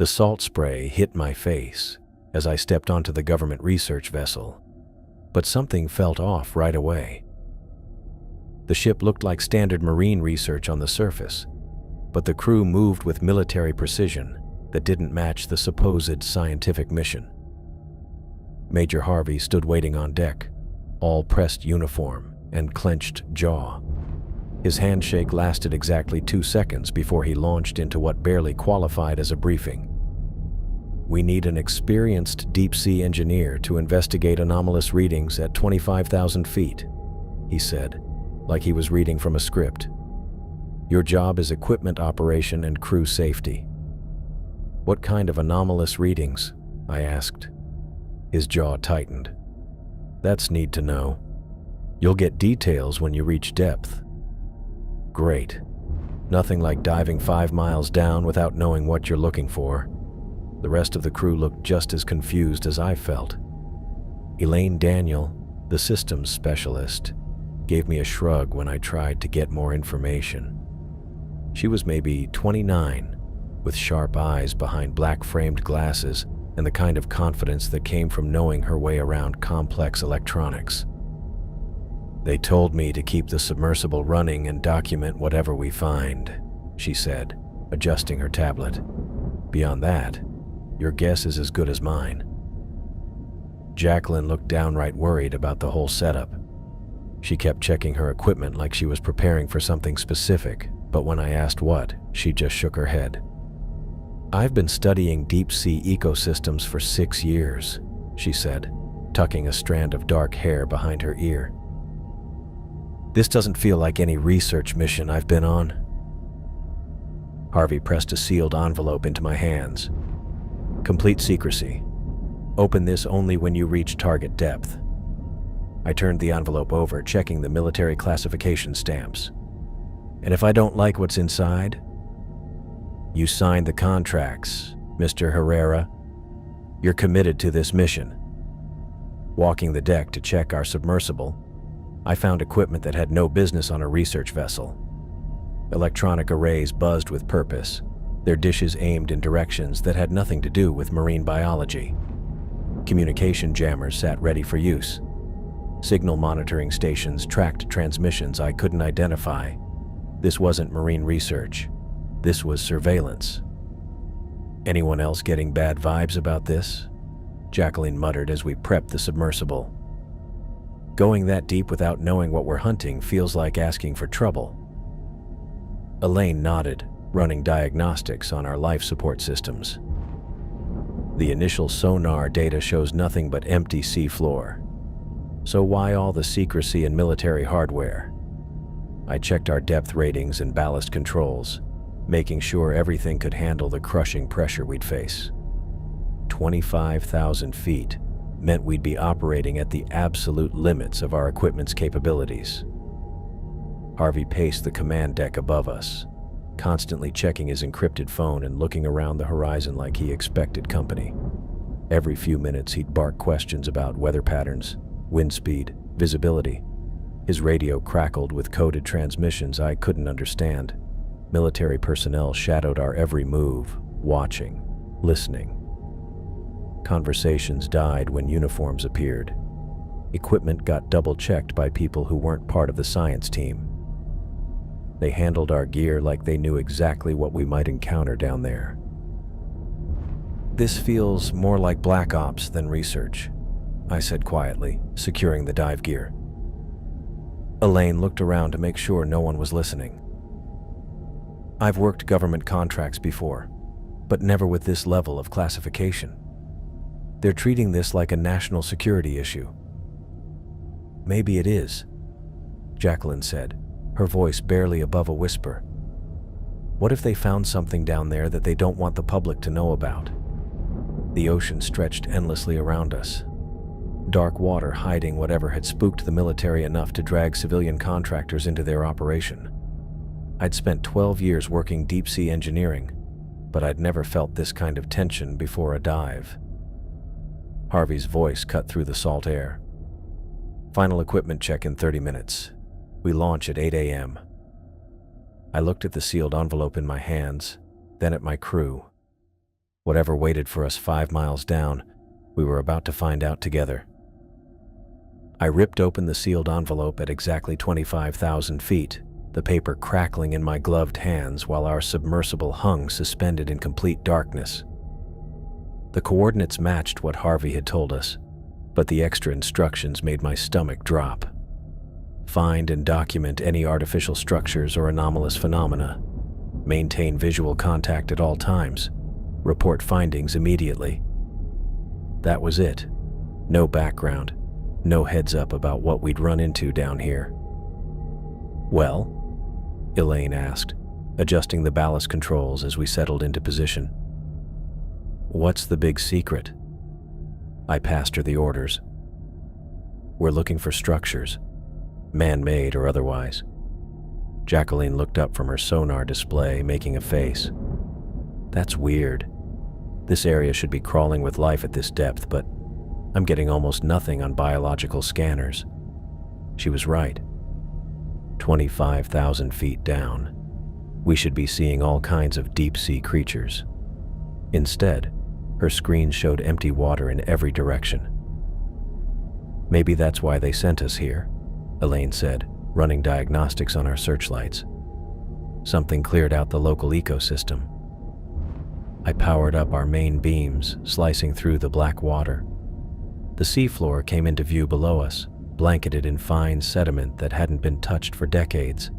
The salt spray hit my face as I stepped onto the government research vessel, but something felt off right away. The ship looked like standard marine research on the surface, but the crew moved with military precision that didn't match the supposed scientific mission. Major Harvey stood waiting on deck, all pressed uniform and clenched jaw. His handshake lasted exactly 2 seconds before he launched into what barely qualified as a briefing. "We need an experienced deep-sea engineer to investigate anomalous readings at 25,000 feet, he said, like he was reading from a script. "Your job is equipment operation and crew safety." "What kind of anomalous readings?" I asked. His jaw tightened. "That's need to know. You'll get details when you reach depth." "Great. Nothing like diving 5 miles down without knowing what you're looking for." The rest of the crew looked just as confused as I felt. Elaine Daniel, the systems specialist, gave me a shrug when I tried to get more information. She was maybe 29, with sharp eyes behind black-framed glasses and the kind of confidence that came from knowing her way around complex electronics. "They told me to keep the submersible running and document whatever we find," she said, adjusting her tablet. "Beyond that, your guess is as good as mine." Jacqueline looked downright worried about the whole setup. She kept checking her equipment like she was preparing for something specific, but when I asked what, she just shook her head. "I've been studying deep-sea ecosystems for 6 years, she said, tucking a strand of dark hair behind her ear. "This doesn't feel like any research mission I've been on." Harvey pressed a sealed envelope into my hands. "Complete secrecy. Open this only when you reach target depth." I turned the envelope over, checking the military classification stamps. "And if I don't like what's inside?" "You signed the contracts, Mr. Herrera. You're committed to this mission." Walking the deck to check our submersible, I found equipment that had no business on a research vessel. Electronic arrays buzzed with purpose, their dishes aimed in directions that had nothing to do with marine biology. Communication jammers sat ready for use. Signal monitoring stations tracked transmissions I couldn't identify. This wasn't marine research. This was surveillance. "Anyone else getting bad vibes about this?" Jacqueline muttered as we prepped the submersible. "Going that deep without knowing what we're hunting feels like asking for trouble." Elaine nodded, running diagnostics on our life support systems. "The initial sonar data shows nothing but empty seafloor. So why all the secrecy and military hardware?" I checked our depth ratings and ballast controls, making sure everything could handle the crushing pressure we'd face. 25,000 feet meant we'd be operating at the absolute limits of our equipment's capabilities. Harvey paced the command deck above us, constantly checking his encrypted phone and looking around the horizon like he expected company. Every few minutes he'd bark questions about weather patterns, wind speed, visibility. His radio crackled with coded transmissions I couldn't understand. Military personnel shadowed our every move, watching, listening. Conversations died when uniforms appeared. Equipment got double-checked by people who weren't part of the science team. They handled our gear like they knew exactly what we might encounter down there. "This feels more like Black Ops than research," I said quietly, securing the dive gear. Elaine looked around to make sure no one was listening. "I've worked government contracts before, but never with this level of classification. They're treating this like a national security issue." "Maybe it is," Jacqueline said, her voice barely above a whisper. "What if they found something down there that they don't want the public to know about?" The ocean stretched endlessly around us, dark water hiding whatever had spooked the military enough to drag civilian contractors into their operation. I'd spent 12 years working deep-sea engineering, but I'd never felt this kind of tension before a dive. Harvey's voice cut through the salt air. "Final equipment check in 30 minutes. We launch at 8 a.m. I looked at the sealed envelope in my hands, then at my crew. Whatever waited for us 5 miles down, we were about to find out together. I ripped open the sealed envelope at exactly 25,000 feet, the paper crackling in my gloved hands while our submersible hung suspended in complete darkness. The coordinates matched what Harvey had told us, but the extra instructions made my stomach drop. Find and document any artificial structures or anomalous phenomena. Maintain visual contact at all times. Report findings immediately. That was it. No background, no heads up about what we'd run into down here. Well? Elaine asked, adjusting the ballast controls as we settled into position. What's the big secret? I passed her the orders. We're looking for structures, man-made or otherwise. Jacqueline looked up from her sonar display, making a face. That's weird. This area should be crawling with life at this depth, but I'm getting almost nothing on biological scanners. She was right. 25,000 feet down, we should be seeing all kinds of deep-sea creatures. Instead, her screen showed empty water in every direction. Maybe that's why they sent us here, Elaine said, running diagnostics on our searchlights. Something cleared out the local ecosystem. I powered up our main beams, slicing through the black water. The seafloor came into view below us, blanketed in fine sediment that hadn't been touched for decades.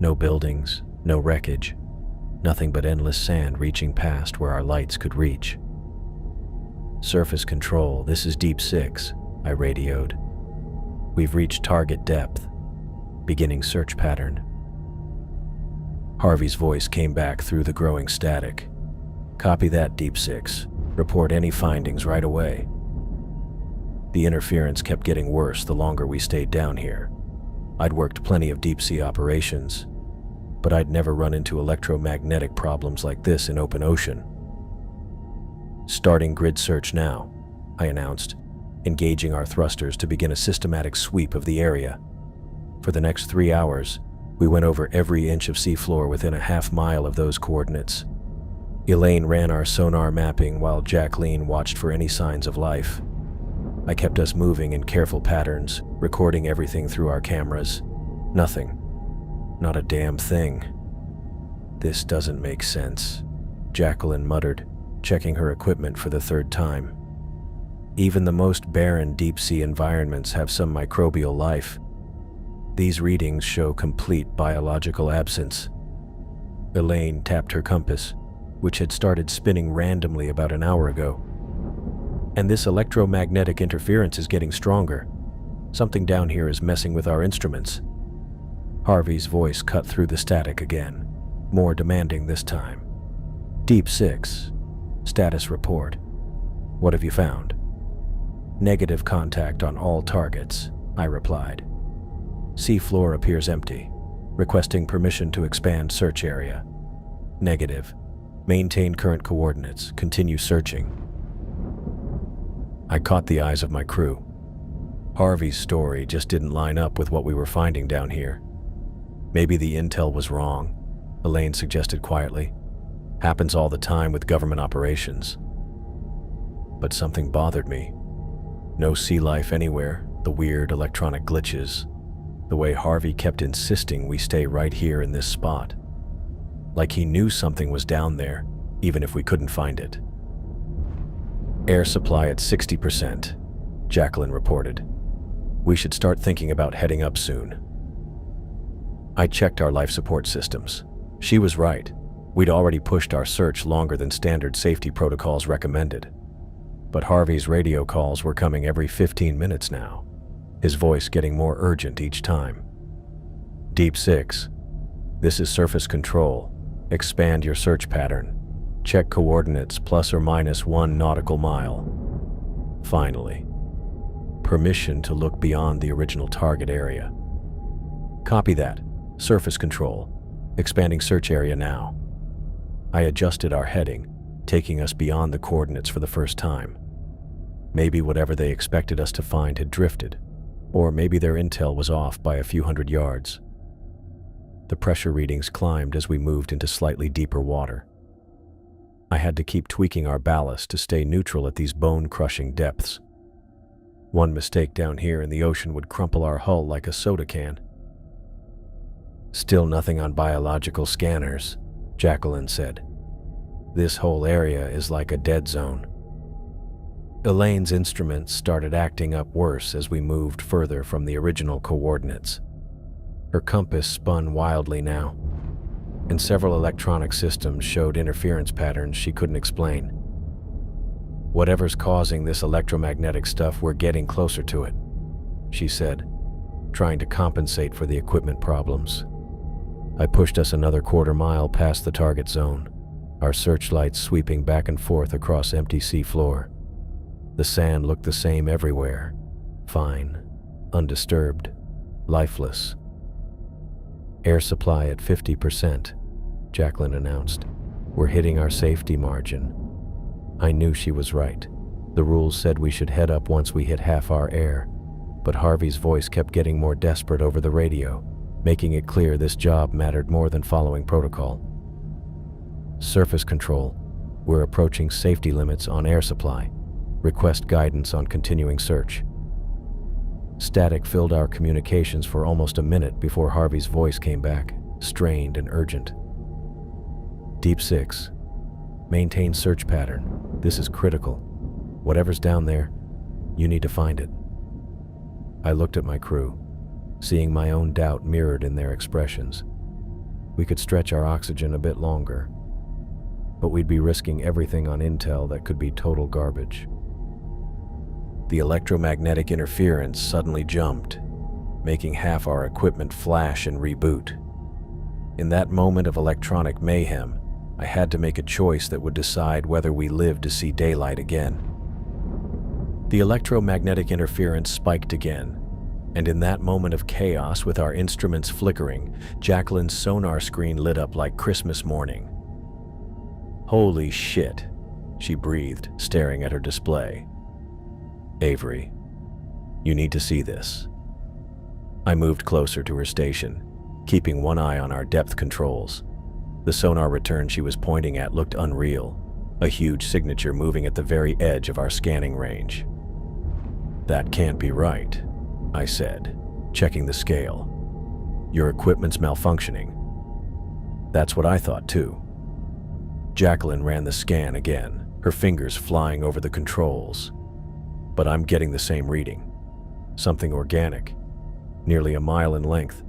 No buildings, no wreckage, nothing but endless sand reaching past where our lights could reach. Surface control, this is Deep 6, I radioed. We've reached target depth. Beginning search pattern. Harvey's voice came back through the growing static. Copy that, Deep 6. Report any findings right away. The interference kept getting worse the longer we stayed down here. I'd worked plenty of deep-sea operations, but I'd never run into electromagnetic problems like this in open ocean. Starting grid search now, I announced, engaging our thrusters to begin a systematic sweep of the area. For the next 3 hours, we went over every inch of seafloor within a half-mile of those coordinates. Elaine ran our sonar mapping while Jacqueline watched for any signs of life. I kept us moving in careful patterns, recording everything through our cameras. Nothing. Not a damn thing. This doesn't make sense, Jacqueline muttered, checking her equipment for the 3rd time. Even the most barren deep-sea environments have some microbial life. These readings show complete biological absence. Elaine tapped her compass, which had started spinning randomly about an hour ago. And this electromagnetic interference is getting stronger. Something down here is messing with our instruments. Harvey's voice cut through the static again, more demanding this time. Deep 6. Status report. What have you found? Negative contact on all targets, I replied. Seafloor appears empty. Requesting permission to expand search area. Negative. Maintain current coordinates. Continue searching. I caught the eyes of my crew. Harvey's story just didn't line up with what we were finding down here. Maybe the intel was wrong, Elaine suggested quietly. Happens all the time with government operations. But something bothered me. No sea life anywhere, the weird electronic glitches, the way Harvey kept insisting we stay right here in this spot. Like he knew something was down there, even if we couldn't find it. Air supply at 60%, Jacqueline reported. We should start thinking about heading up soon. I checked our life support systems. She was right. We'd already pushed our search longer than standard safety protocols recommended. But Harvey's radio calls were coming every 15 minutes now, his voice getting more urgent each time. Deep 6. This is surface control. Expand your search pattern. Check coordinates ±1 nautical mile. Finally. Permission to look beyond the original target area. Copy that. Surface control. Expanding search area now. I adjusted our heading, taking us beyond the coordinates for the first time. Maybe whatever they expected us to find had drifted, or maybe their intel was off by a few hundred yards. The pressure readings climbed as we moved into slightly deeper water. I had to keep tweaking our ballast to stay neutral at these bone-crushing depths. One mistake down here in the ocean would crumple our hull like a soda can. "Still nothing on biological scanners," Jacqueline said. "This whole area is like a dead zone." Elaine's instruments started acting up worse as we moved further from the original coordinates. Her compass spun wildly now, and several electronic systems showed interference patterns she couldn't explain. "Whatever's causing this electromagnetic stuff, we're getting closer to it," she said, trying to compensate for the equipment problems. I pushed us another quarter-mile past the target zone, our searchlights sweeping back and forth across empty seafloor. The sand looked the same everywhere, fine, undisturbed, lifeless. "Air supply at 50%, Jacqueline announced. "We're hitting our safety margin." I knew she was right. The rules said we should head up once we hit half our air, but Harvey's voice kept getting more desperate over the radio, making it clear this job mattered more than following protocol. "Surface control, we're approaching safety limits on air supply. Request guidance on continuing search." Static filled our communications for almost a minute before Harvey's voice came back, strained and urgent. "Deep 6, maintain search pattern. This is critical. Whatever's down there, you need to find it." I looked at my crew, seeing my own doubt mirrored in their expressions. We could stretch our oxygen a bit longer, but we'd be risking everything on intel that could be total garbage. The electromagnetic interference suddenly jumped, making half our equipment flash and reboot. In that moment of electronic mayhem, I had to make a choice that would decide whether we lived to see daylight again. The electromagnetic interference spiked again, and in that moment of chaos with our instruments flickering, Jacqueline's sonar screen lit up like Christmas morning. "Holy shit," she breathed, staring at her display. "Avery, you need to see this." I moved closer to her station, keeping one eye on our depth controls. The sonar return she was pointing at looked unreal, a huge signature moving at the very edge of our scanning range. "That can't be right," I said, checking the scale. "Your equipment's malfunctioning." That's what I thought too. Jacqueline ran the scan again, her fingers flying over the controls. But I'm getting the same reading. Something organic, nearly a mile in length.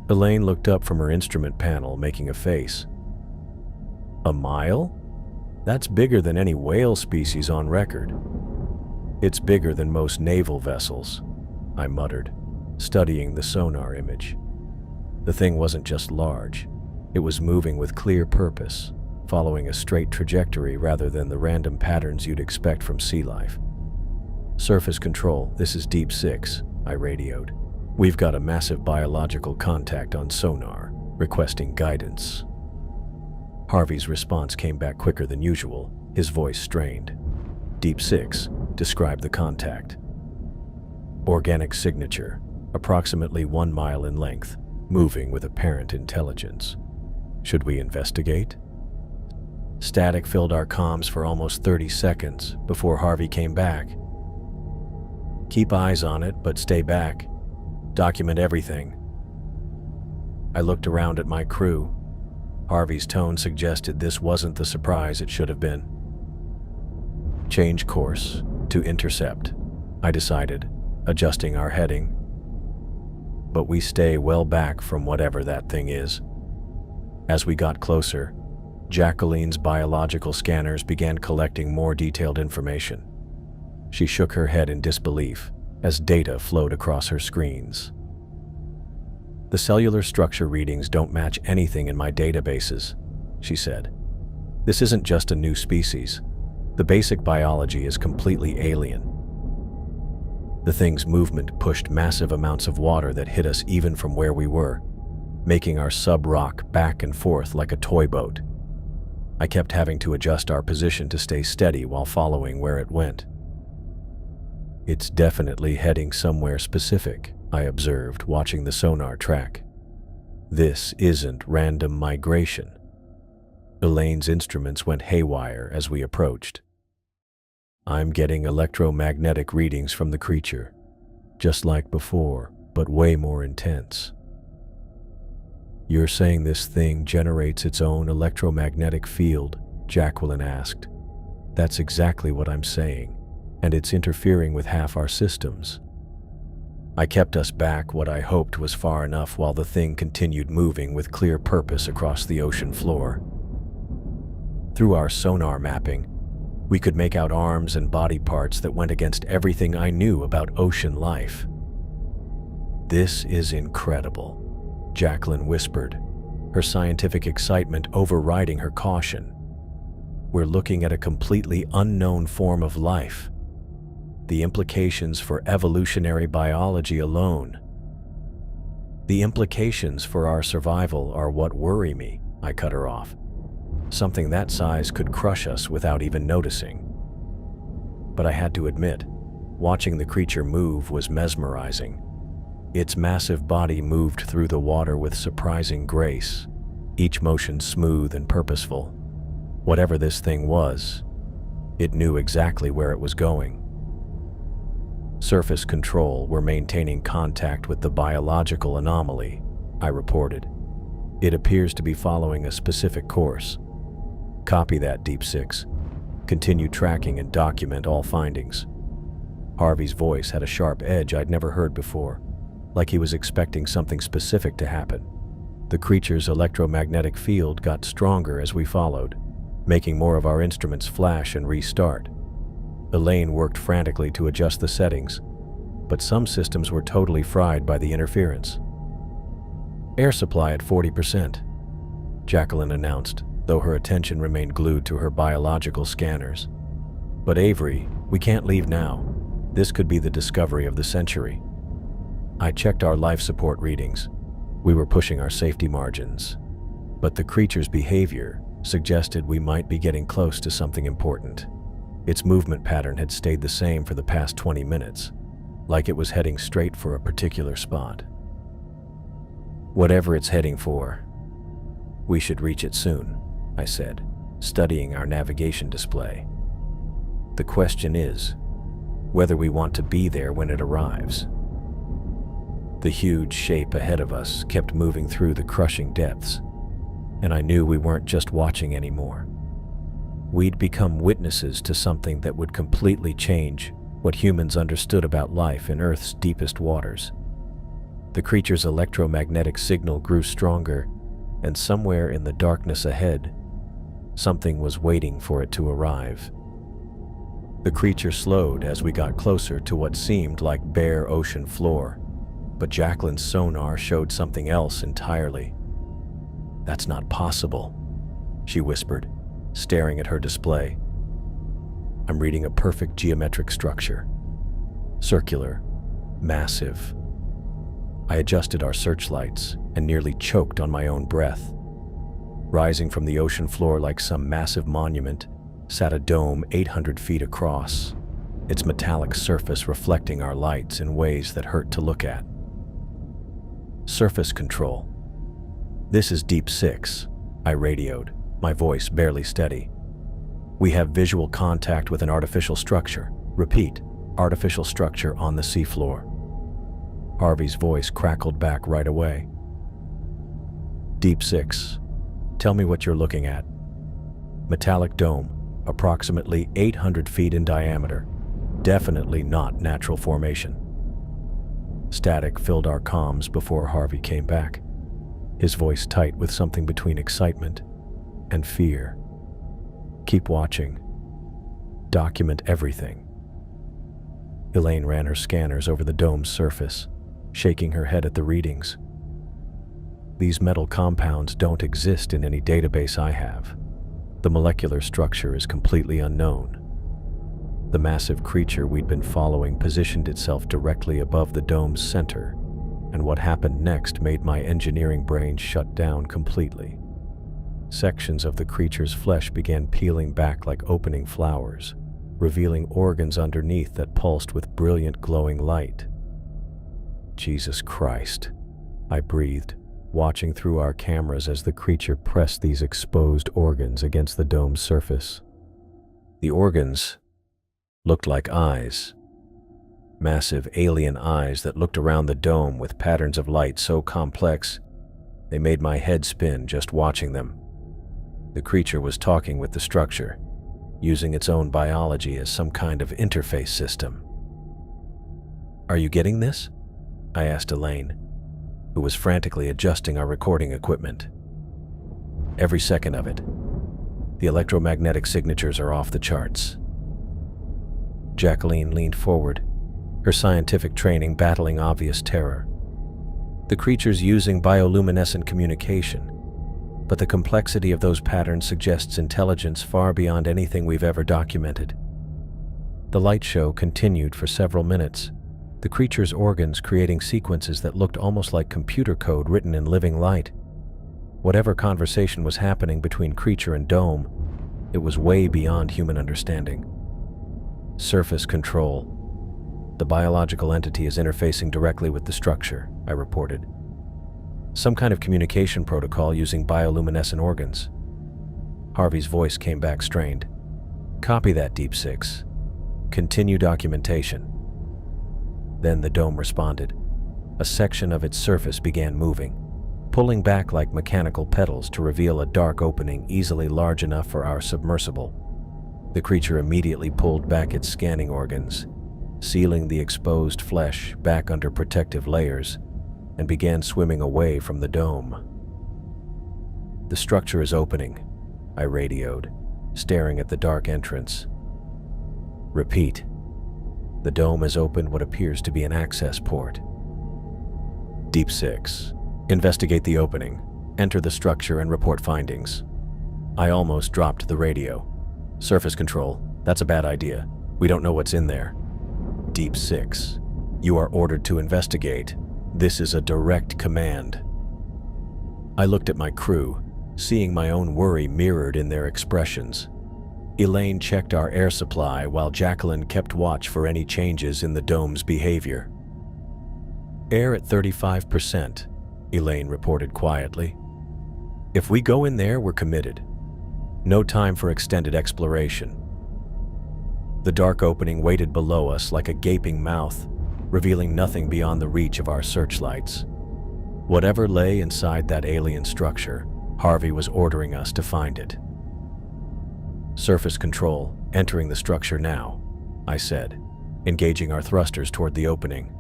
Elaine looked up from her instrument panel, making a face. "A mile? That's bigger than any whale species on record." "It's bigger than most naval vessels," I muttered, studying the sonar image. The thing wasn't just large. It was moving with clear purpose, following a straight trajectory rather than the random patterns you'd expect from sea life. "Surface control, this is Deep 6, I radioed. "We've got a massive biological contact on sonar, requesting guidance." Harvey's response came back quicker than usual, his voice strained. "Deep 6, describe the contact." "Organic signature, approximately 1 mile in length, moving with apparent intelligence. Should we investigate?" Static filled our comms for almost 30 seconds before Harvey came back. "Keep eyes on it, but stay back. Document everything." I looked around at my crew. Harvey's tone suggested this wasn't the surprise it should have been. "Change course to intercept," I decided, adjusting our heading. "But we stay well back from whatever that thing is." As we got closer, Jacqueline's biological scanners began collecting more detailed information. She shook her head in disbelief as data flowed across her screens. "The cellular structure readings don't match anything in my databases," she said. "This isn't just a new species. The basic biology is completely alien." The thing's movement pushed massive amounts of water that hit us even from where we were, making our sub rock back and forth like a toy boat. I kept having to adjust our position to stay steady while following where it went. "It's definitely heading somewhere specific," I observed, watching the sonar track. "This isn't random migration." Elaine's instruments went haywire as we approached. I'm getting electromagnetic readings from the creature, just like before, but way more intense. You're saying this thing generates its own electromagnetic field? Jacqueline asked. That's exactly what I'm saying, and it's interfering with half our systems. I kept us back what I hoped was far enough while the thing continued moving with clear purpose across the ocean floor. Through our sonar mapping, we could make out arms and body parts that went against everything I knew about ocean life. This is incredible, Jacqueline whispered, her scientific excitement overriding her caution. We're looking at a completely unknown form of life. The implications for evolutionary biology alone. The implications for our survival are what worry me, I cut her off. Something that size could crush us without even noticing. But I had to admit, watching the creature move was mesmerizing. Its massive body moved through the water with surprising grace, each motion smooth and purposeful. Whatever this thing was, it knew exactly where it was going. Surface control were maintaining contact with the biological anomaly, I reported. It appears to be following a specific course. Copy that, Deep Six. Continue tracking and document all findings. Harvey's voice had a sharp edge I'd never heard before, like he was expecting something specific to happen. The creature's electromagnetic field got stronger as we followed, making more of our instruments flash and restart. Elaine worked frantically to adjust the settings, but some systems were totally fried by the interference. Air supply at 40%, Jacqueline announced, though her attention remained glued to her biological scanners. But Avery, we can't leave now. This could be the discovery of the century. I checked our life support readings. We were pushing our safety margins. But the creature's behavior suggested we might be getting close to something important. Its movement pattern had stayed the same for the past 20 minutes, like it was heading straight for a particular spot. Whatever it's heading for, we should reach it soon, I said, studying our navigation display. The question is whether we want to be there when it arrives. The huge shape ahead of us kept moving through the crushing depths, and I knew we weren't just watching anymore. We'd become witnesses to something that would completely change what humans understood about life in Earth's deepest waters. The creature's electromagnetic signal grew stronger, and somewhere in the darkness ahead, something was waiting for it to arrive. The creature slowed as we got closer to what seemed like bare ocean floor, but Jacqueline's sonar showed something else entirely. That's not possible, she whispered, staring at her display. I'm reading a perfect geometric structure. Circular, massive. I adjusted our searchlights and nearly choked on my own breath. Rising from the ocean floor like some massive monument sat a dome 800 feet across, its metallic surface reflecting our lights in ways that hurt to look at. Surface control. This is Deep Six, I radioed, my voice barely steady. We have visual contact with an artificial structure. Repeat, artificial structure on the seafloor. Harvey's voice crackled back right away. Deep Six, tell me what you're looking at. Metallic dome, approximately 800 feet in diameter. Definitely not natural formation. Static filled our comms before Harvey came back, his voice tight with something between excitement and fear. Keep watching. Document everything. Elaine ran her scanners over the dome's surface, shaking her head at the readings. These metal compounds don't exist in any database I have. The molecular structure is completely unknown. The massive creature we'd been following positioned itself directly above the dome's center, and what happened next made my engineering brain shut down completely. Sections of the creature's flesh began peeling back like opening flowers, revealing organs underneath that pulsed with brilliant glowing light. Jesus Christ, I breathed, watching through our cameras as the creature pressed these exposed organs against the dome's surface. The organs looked like eyes. Massive alien eyes that looked around the dome with patterns of light so complex they made my head spin just watching them. The creature was talking with the structure, using its own biology as some kind of interface system. "Are you getting this?" I asked Elaine, who was frantically adjusting our recording equipment. "Every second of it. The electromagnetic signatures are off the charts." Jacqueline leaned forward, her scientific training battling obvious terror. The creature's using bioluminescent communication, but the complexity of those patterns suggests intelligence far beyond anything we've ever documented. The light show continued for several minutes, the creature's organs creating sequences that looked almost like computer code written in living light. Whatever conversation was happening between creature and dome, it was way beyond human understanding. "Surface control. The biological entity is interfacing directly with the structure," I reported. "Some kind of communication protocol using bioluminescent organs." Harvey's voice came back strained. "Copy that, Deep Six. Continue documentation." Then the dome responded. A section of its surface began moving, pulling back like mechanical pedals to reveal a dark opening easily large enough for our submersible. The creature immediately pulled back its scanning organs, sealing the exposed flesh back under protective layers, and began swimming away from the dome. "The structure is opening," I radioed, staring at the dark entrance. "Repeat. The dome has opened what appears to be an access port." "Deep Six. Investigate the opening, enter the structure, and report findings." I almost dropped the radio. "Surface control. That's a bad idea. We don't know what's in there." "Deep Six. You are ordered to investigate. This is a direct command." I looked at my crew, seeing my own worry mirrored in their expressions. Elaine checked our air supply while Jacqueline kept watch for any changes in the dome's behavior. "Air at 35%, Elaine reported quietly. "If we go in there, we're committed. No time for extended exploration." The dark opening waited below us like a gaping mouth, revealing nothing beyond the reach of our searchlights. Whatever lay inside that alien structure, Harvey was ordering us to find it. "Surface control, entering the structure now," I said, engaging our thrusters toward the opening.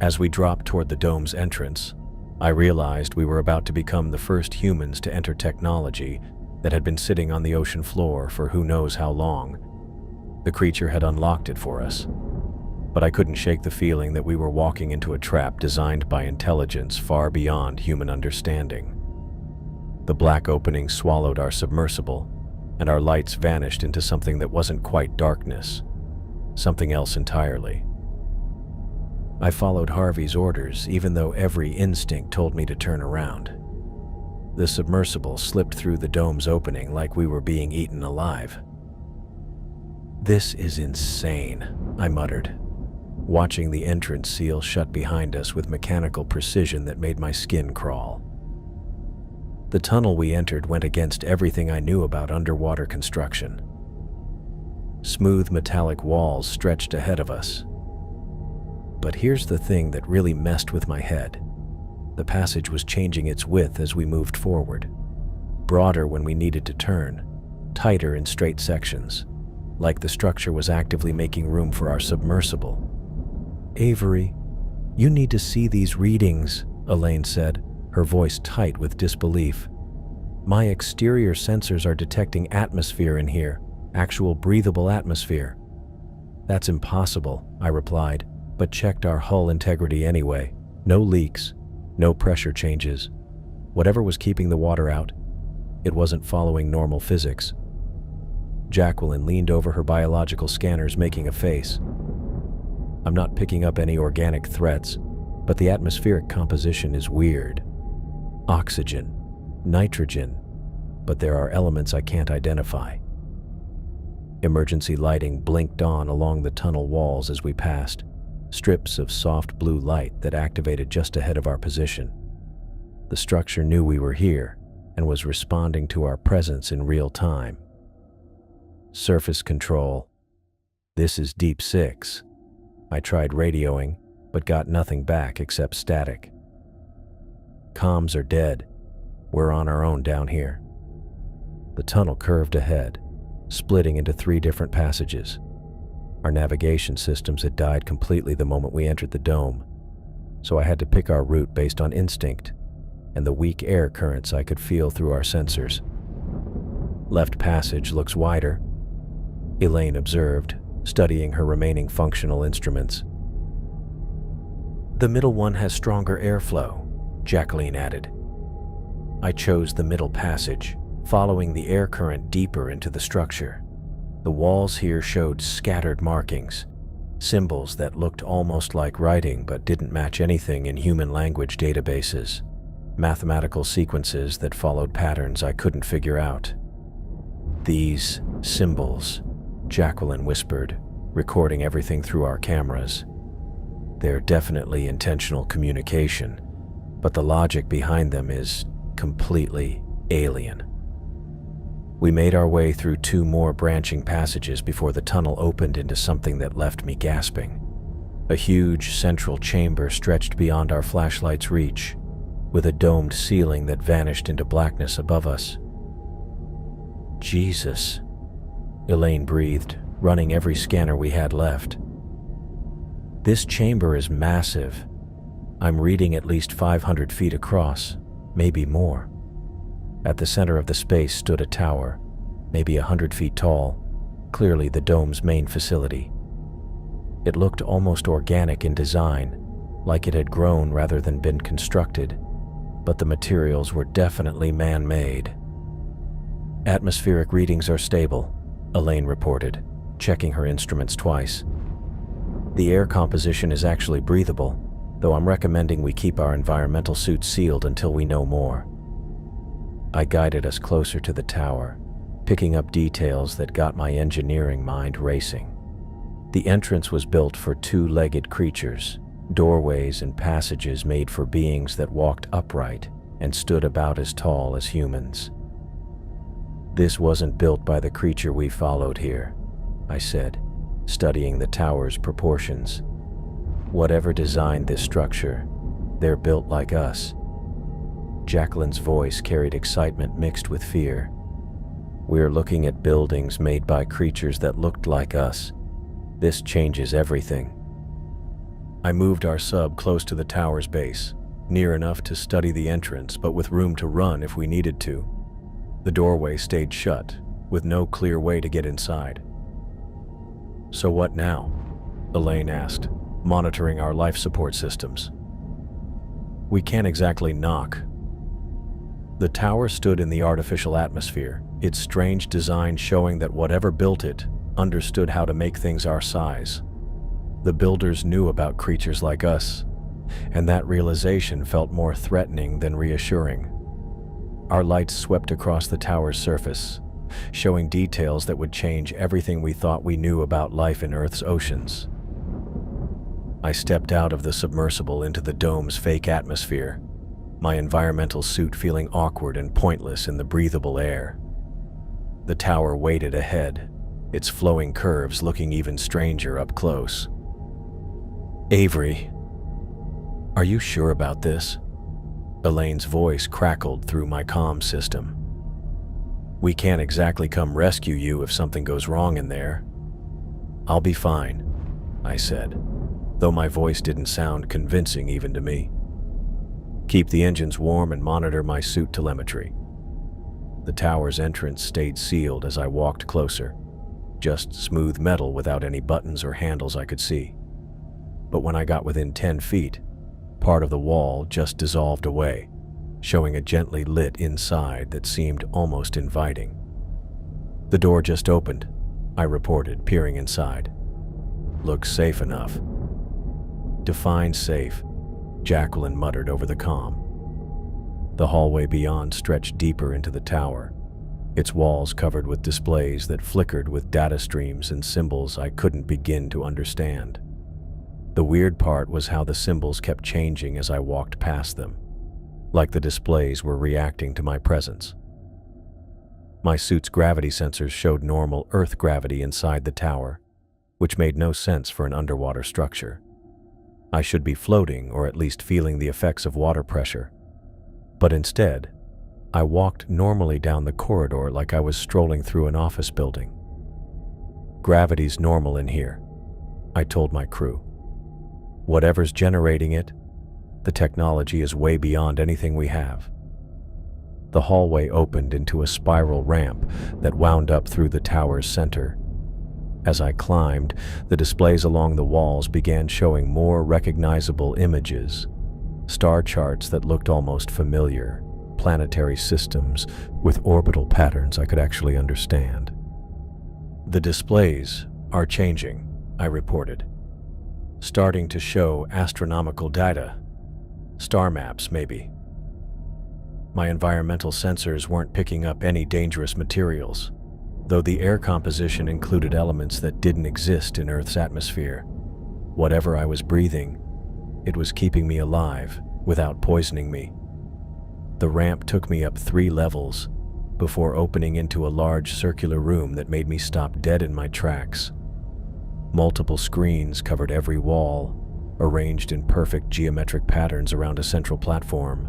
As we dropped toward the dome's entrance, I realized we were about to become the first humans to enter technology that had been sitting on the ocean floor for who knows how long. The creature had unlocked it for us, but I couldn't shake the feeling that we were walking into a trap designed by intelligence far beyond human understanding. The black opening swallowed our submersible, and our lights vanished into something that wasn't quite darkness, something else entirely. I followed Harvey's orders, even though every instinct told me to turn around. The submersible slipped through the dome's opening like we were being eaten alive. "This is insane," I muttered, watching the entrance seal shut behind us with mechanical precision that made my skin crawl. The tunnel we entered went against everything I knew about underwater construction. Smooth metallic walls stretched ahead of us. But here's the thing that really messed with my head. The passage was changing its width as we moved forward, broader when we needed to turn, tighter in straight sections, like the structure was actively making room for our submersible. "Avery, you need to see these readings," Elaine said, her voice tight with disbelief. "My exterior sensors are detecting atmosphere in here, actual breathable atmosphere." "That's impossible," I replied, but checked our hull integrity anyway. No leaks, no pressure changes. Whatever was keeping the water out, it wasn't following normal physics. Jacqueline leaned over her biological scanners, making a face. "I'm not picking up any organic threats, but the atmospheric composition is weird. Oxygen, nitrogen, but there are elements I can't identify." Emergency lighting blinked on along the tunnel walls as we passed, strips of soft blue light that activated just ahead of our position. The structure knew we were here and was responding to our presence in real time. Surface control. This is Deep 6. I tried radioing, but got nothing back except static. Comms are dead. We're on our own down here. The tunnel curved ahead, splitting into 3 different passages. Our navigation systems had died completely the moment we entered the dome, so I had to pick our route based on instinct and the weak air currents I could feel through our sensors. Left passage looks wider, Elaine observed, studying her remaining functional instruments. The middle one has stronger airflow, Jacqueline added. I chose the middle passage, following the air current deeper into the structure. The walls here showed scattered markings, symbols that looked almost like writing but didn't match anything in human language databases, mathematical sequences that followed patterns I couldn't figure out. These symbols, Jacqueline whispered, recording everything through our cameras. They're definitely intentional communication, but the logic behind them is completely alien. We made our way through 2 more branching passages before the tunnel opened into something that left me gasping. A huge central chamber stretched beyond our flashlight's reach, with a domed ceiling that vanished into blackness above us. Jesus, Elaine breathed, running every scanner we had left. This chamber is massive. I'm reading at least 500 feet across, maybe more. At the center of the space stood a tower, maybe 100 feet tall, clearly the dome's main facility. It looked almost organic in design, like it had grown rather than been constructed, but the materials were definitely man-made. Atmospheric readings are stable, Elaine reported, checking her instruments twice. The air composition is actually breathable, though I'm recommending we keep our environmental suits sealed until we know more. I guided us closer to the tower, picking up details that got my engineering mind racing. The entrance was built for 2-legged creatures, doorways and passages made for beings that walked upright and stood about as tall as humans. This wasn't built by the creature we followed here, I said, studying the tower's proportions. Whatever designed this structure, they're built like us. Jacqueline's voice carried excitement mixed with fear. We're looking at buildings made by creatures that looked like us. This changes everything. I moved our sub close to the tower's base, near enough to study the entrance, but with room to run if we needed to. The doorway stayed shut, with no clear way to get inside. So what now? Elaine asked, monitoring our life support systems. We can't exactly knock. The tower stood in the artificial atmosphere, its strange design showing that whatever built it understood how to make things our size. The builders knew about creatures like us, and that realization felt more threatening than reassuring. Our lights swept across the tower's surface, showing details that would change everything we thought we knew about life in Earth's oceans. I stepped out of the submersible into the dome's fake atmosphere, my environmental suit feeling awkward and pointless in the breathable air. The tower waited ahead, its flowing curves looking even stranger up close. Avery, are you sure about this? Elaine's voice crackled through my comm system. We can't exactly come rescue you if something goes wrong in there. I'll be fine, I said, though my voice didn't sound convincing even to me. Keep the engines warm and monitor my suit telemetry. The tower's entrance stayed sealed as I walked closer, just smooth metal without any buttons or handles I could see. But when I got within 10 feet, part of the wall just dissolved away, showing a gently lit inside that seemed almost inviting. The door just opened, I reported, peering inside. Looks safe enough. Define safe, Jacqueline muttered over the comm. The hallway beyond stretched deeper into the tower, its walls covered with displays that flickered with data streams and symbols I couldn't begin to understand. The weird part was how the symbols kept changing as I walked past them. like the displays were reacting to my presence. My suit's gravity sensors showed normal Earth gravity inside the tower, which made no sense for an underwater structure. I should be floating or at least feeling the effects of water pressure. But instead, I walked normally down the corridor like I was strolling through an office building. "Gravity's normal in here," I told my crew. "Whatever's generating it, the technology is way beyond anything we have." The hallway opened into a spiral ramp that wound up through the tower's center. As I climbed, the displays along the walls began showing more recognizable images, star charts that looked almost familiar, planetary systems with orbital patterns I could actually understand. "The displays are changing," I reported, "starting to show astronomical data. Star maps, maybe." My environmental sensors weren't picking up any dangerous materials, though the air composition included elements that didn't exist in Earth's atmosphere. Whatever I was breathing, it was keeping me alive without poisoning me. The ramp took me up 3 levels before opening into a large circular room that made me stop dead in my tracks. Multiple screens covered every wall, arranged in perfect geometric patterns around a central platform.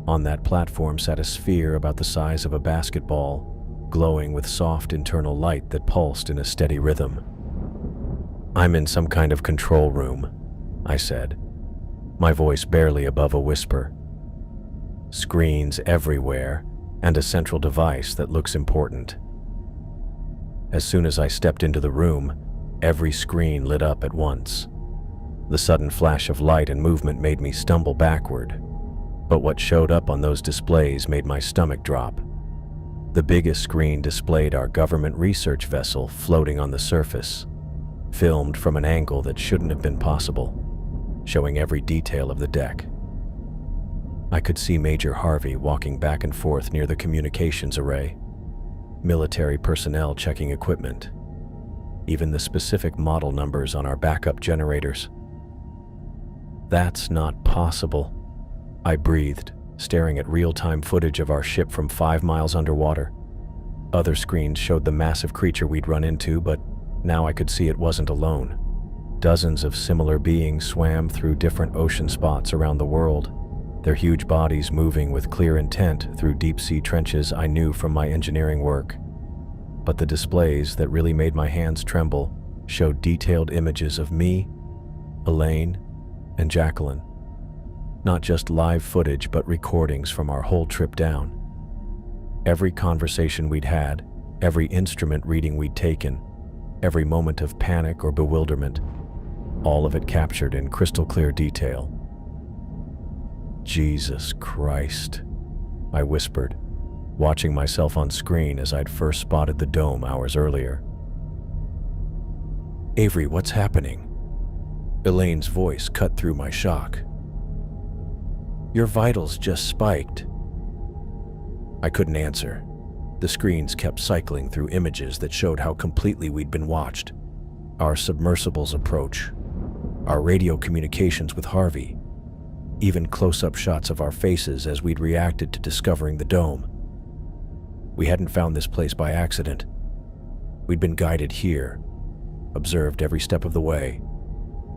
On that platform sat a sphere about the size of a basketball, glowing with soft internal light that pulsed in a steady rhythm. "I'm in some kind of control room," I said, my voice barely above a whisper. "Screens everywhere, and a central device that looks important." As soon as I stepped into the room, every screen lit up at once. The sudden flash of light and movement made me stumble backward, but what showed up on those displays made my stomach drop. The biggest screen displayed our government research vessel floating on the surface, filmed from an angle that shouldn't have been possible, showing every detail of the deck. I could see Major Harvey walking back and forth near the communications array, military personnel checking equipment, even the specific model numbers on our backup generators. "That's not possible," I breathed, staring at real-time footage of our ship from 5 miles underwater. Other screens showed the massive creature we'd run into, but now I could see it wasn't alone. Dozens of similar beings swam through different ocean spots around the world, their huge bodies moving with clear intent through deep-sea trenches I knew from my engineering work. But the displays that really made my hands tremble showed detailed images of me, Elaine, and Jacqueline. Not just live footage, but recordings from our whole trip down. Every conversation we'd had, every instrument reading we'd taken, every moment of panic or bewilderment, all of it captured in crystal clear detail. "Jesus Christ," I whispered, watching myself on screen as I'd first spotted the dome hours earlier. "Avery, what's happening?" Elaine's voice cut through my shock. "Your vitals just spiked." I couldn't answer. The screens kept cycling through images that showed how completely we'd been watched. Our submersible's approach, our radio communications with Harvey, even close-up shots of our faces as we'd reacted to discovering the dome. We hadn't found this place by accident. We'd been guided here, observed every step of the way,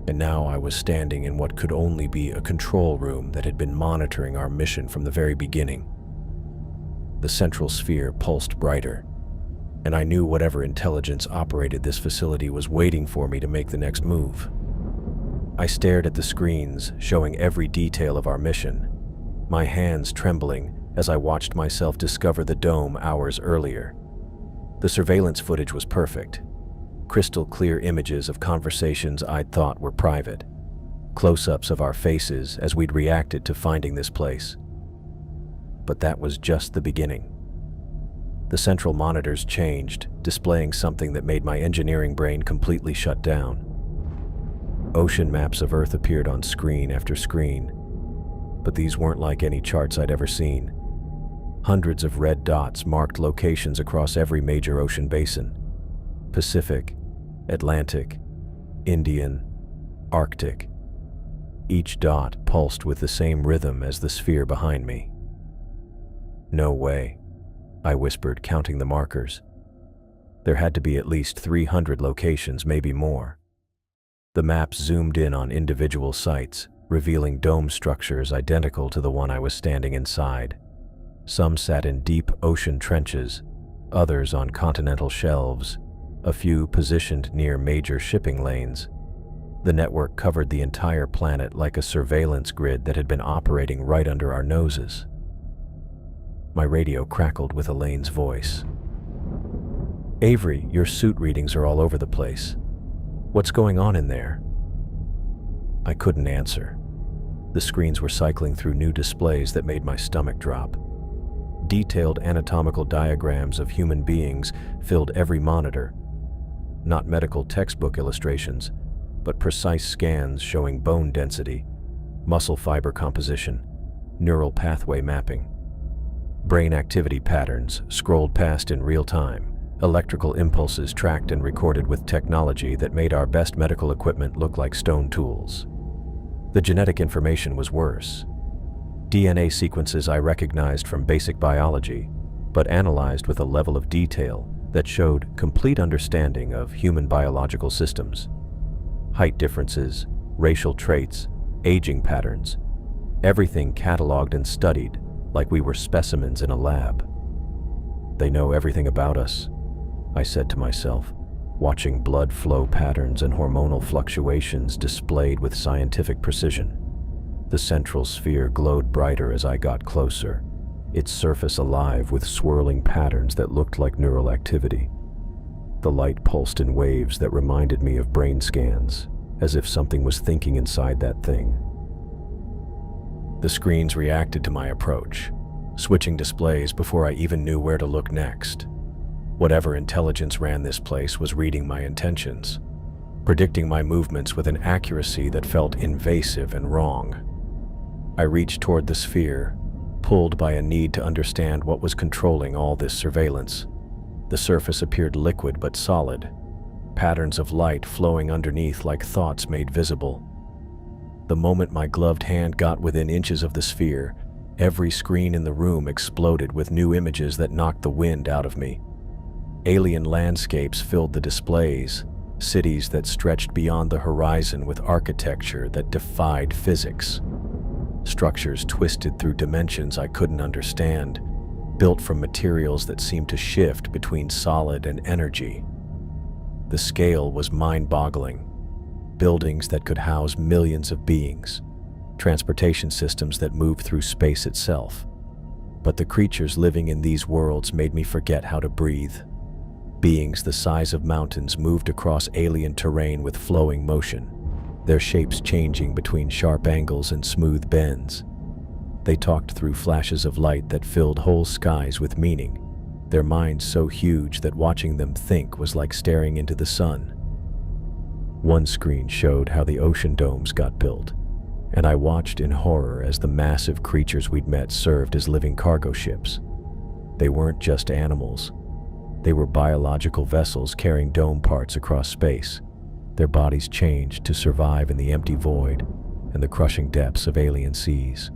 and now I was standing in what could only be a control room that had been monitoring our mission from the very beginning. The central sphere pulsed brighter, and I knew whatever intelligence operated this facility was waiting for me to make the next move. I stared at the screens, showing every detail of our mission, my hands trembling as I watched myself discover the dome hours earlier. The surveillance footage was perfect. Crystal clear images of conversations I'd thought were private. Close-ups of our faces as we'd reacted to finding this place. But that was just the beginning. The central monitors changed, displaying something that made my engineering brain completely shut down. Ocean maps of Earth appeared on screen after screen, but these weren't like any charts I'd ever seen. Hundreds of red dots marked locations across every major ocean basin: Pacific, Atlantic, Indian, Arctic. Each dot pulsed with the same rhythm as the sphere behind me. "No way," I whispered, counting the markers. There had to be at least 300 locations, maybe more. The maps zoomed in on individual sites, revealing dome structures identical to the one I was standing inside. Some sat in deep ocean trenches, others on continental shelves, a few positioned near major shipping lanes. The network covered the entire planet like a surveillance grid that had been operating right under our noses. My radio crackled with Elaine's voice. "Avery, your suit readings are all over the place. What's going on in there?" I couldn't answer. The screens were cycling through new displays that made my stomach drop. Detailed anatomical diagrams of human beings filled every monitor. Not medical textbook illustrations, but precise scans showing bone density, muscle fiber composition, neural pathway mapping. Brain activity patterns scrolled past in real time, electrical impulses tracked and recorded with technology that made our best medical equipment look like stone tools. The genetic information was worse. DNA sequences I recognized from basic biology, but analyzed with a level of detail that showed complete understanding of human biological systems. Height differences, racial traits, aging patterns, everything cataloged and studied like we were specimens in a lab. "They know everything about us," I said to myself, watching blood flow patterns and hormonal fluctuations displayed with scientific precision. The central sphere glowed brighter as I got closer, its surface alive with swirling patterns that looked like neural activity. The light pulsed in waves that reminded me of brain scans, as if something was thinking inside that thing. The screens reacted to my approach, switching displays before I even knew where to look next. Whatever intelligence ran this place was reading my intentions, predicting my movements with an accuracy that felt invasive and wrong. I reached toward the sphere, pulled by a need to understand what was controlling all this surveillance. The surface appeared liquid but solid, patterns of light flowing underneath like thoughts made visible. The moment my gloved hand got within inches of the sphere, every screen in the room exploded with new images that knocked the wind out of me. Alien landscapes filled the displays, cities that stretched beyond the horizon with architecture that defied physics. Structures twisted through dimensions I couldn't understand, built from materials that seemed to shift between solid and energy. The scale was mind-boggling. Buildings that could house millions of beings, transportation systems that moved through space itself. But the creatures living in these worlds made me forget how to breathe. Beings the size of mountains moved across alien terrain with flowing motion, their shapes changing between sharp angles and smooth bends. They talked through flashes of light that filled whole skies with meaning, their minds so huge that watching them think was like staring into the sun. One screen showed how the ocean domes got built, and I watched in horror as the massive creatures we'd met served as living cargo ships. They weren't just animals. They were biological vessels carrying dome parts across space. Their bodies changed to survive in the empty void and the crushing depths of alien seas.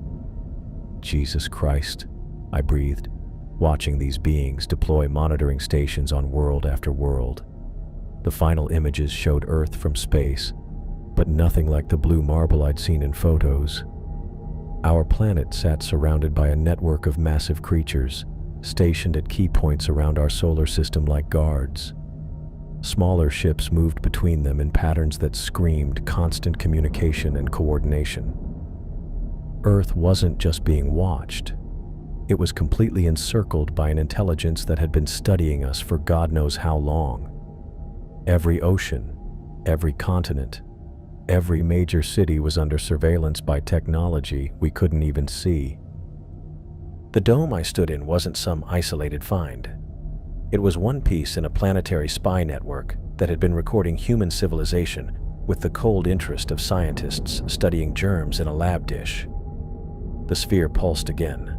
"Jesus Christ," I breathed, watching these beings deploy monitoring stations on world after world. The final images showed Earth from space, but nothing like the blue marble I'd seen in photos. Our planet sat surrounded by a network of massive creatures, stationed at key points around our solar system like guards. Smaller ships moved between them in patterns that screamed constant communication and coordination. Earth wasn't just being watched. It was completely encircled by an intelligence that had been studying us for God knows how long. Every ocean, every continent, every major city was under surveillance by technology we couldn't even see. The dome I stood in wasn't some isolated find. It was one piece in a planetary spy network that had been recording human civilization with the cold interest of scientists studying germs in a lab dish. The sphere pulsed again,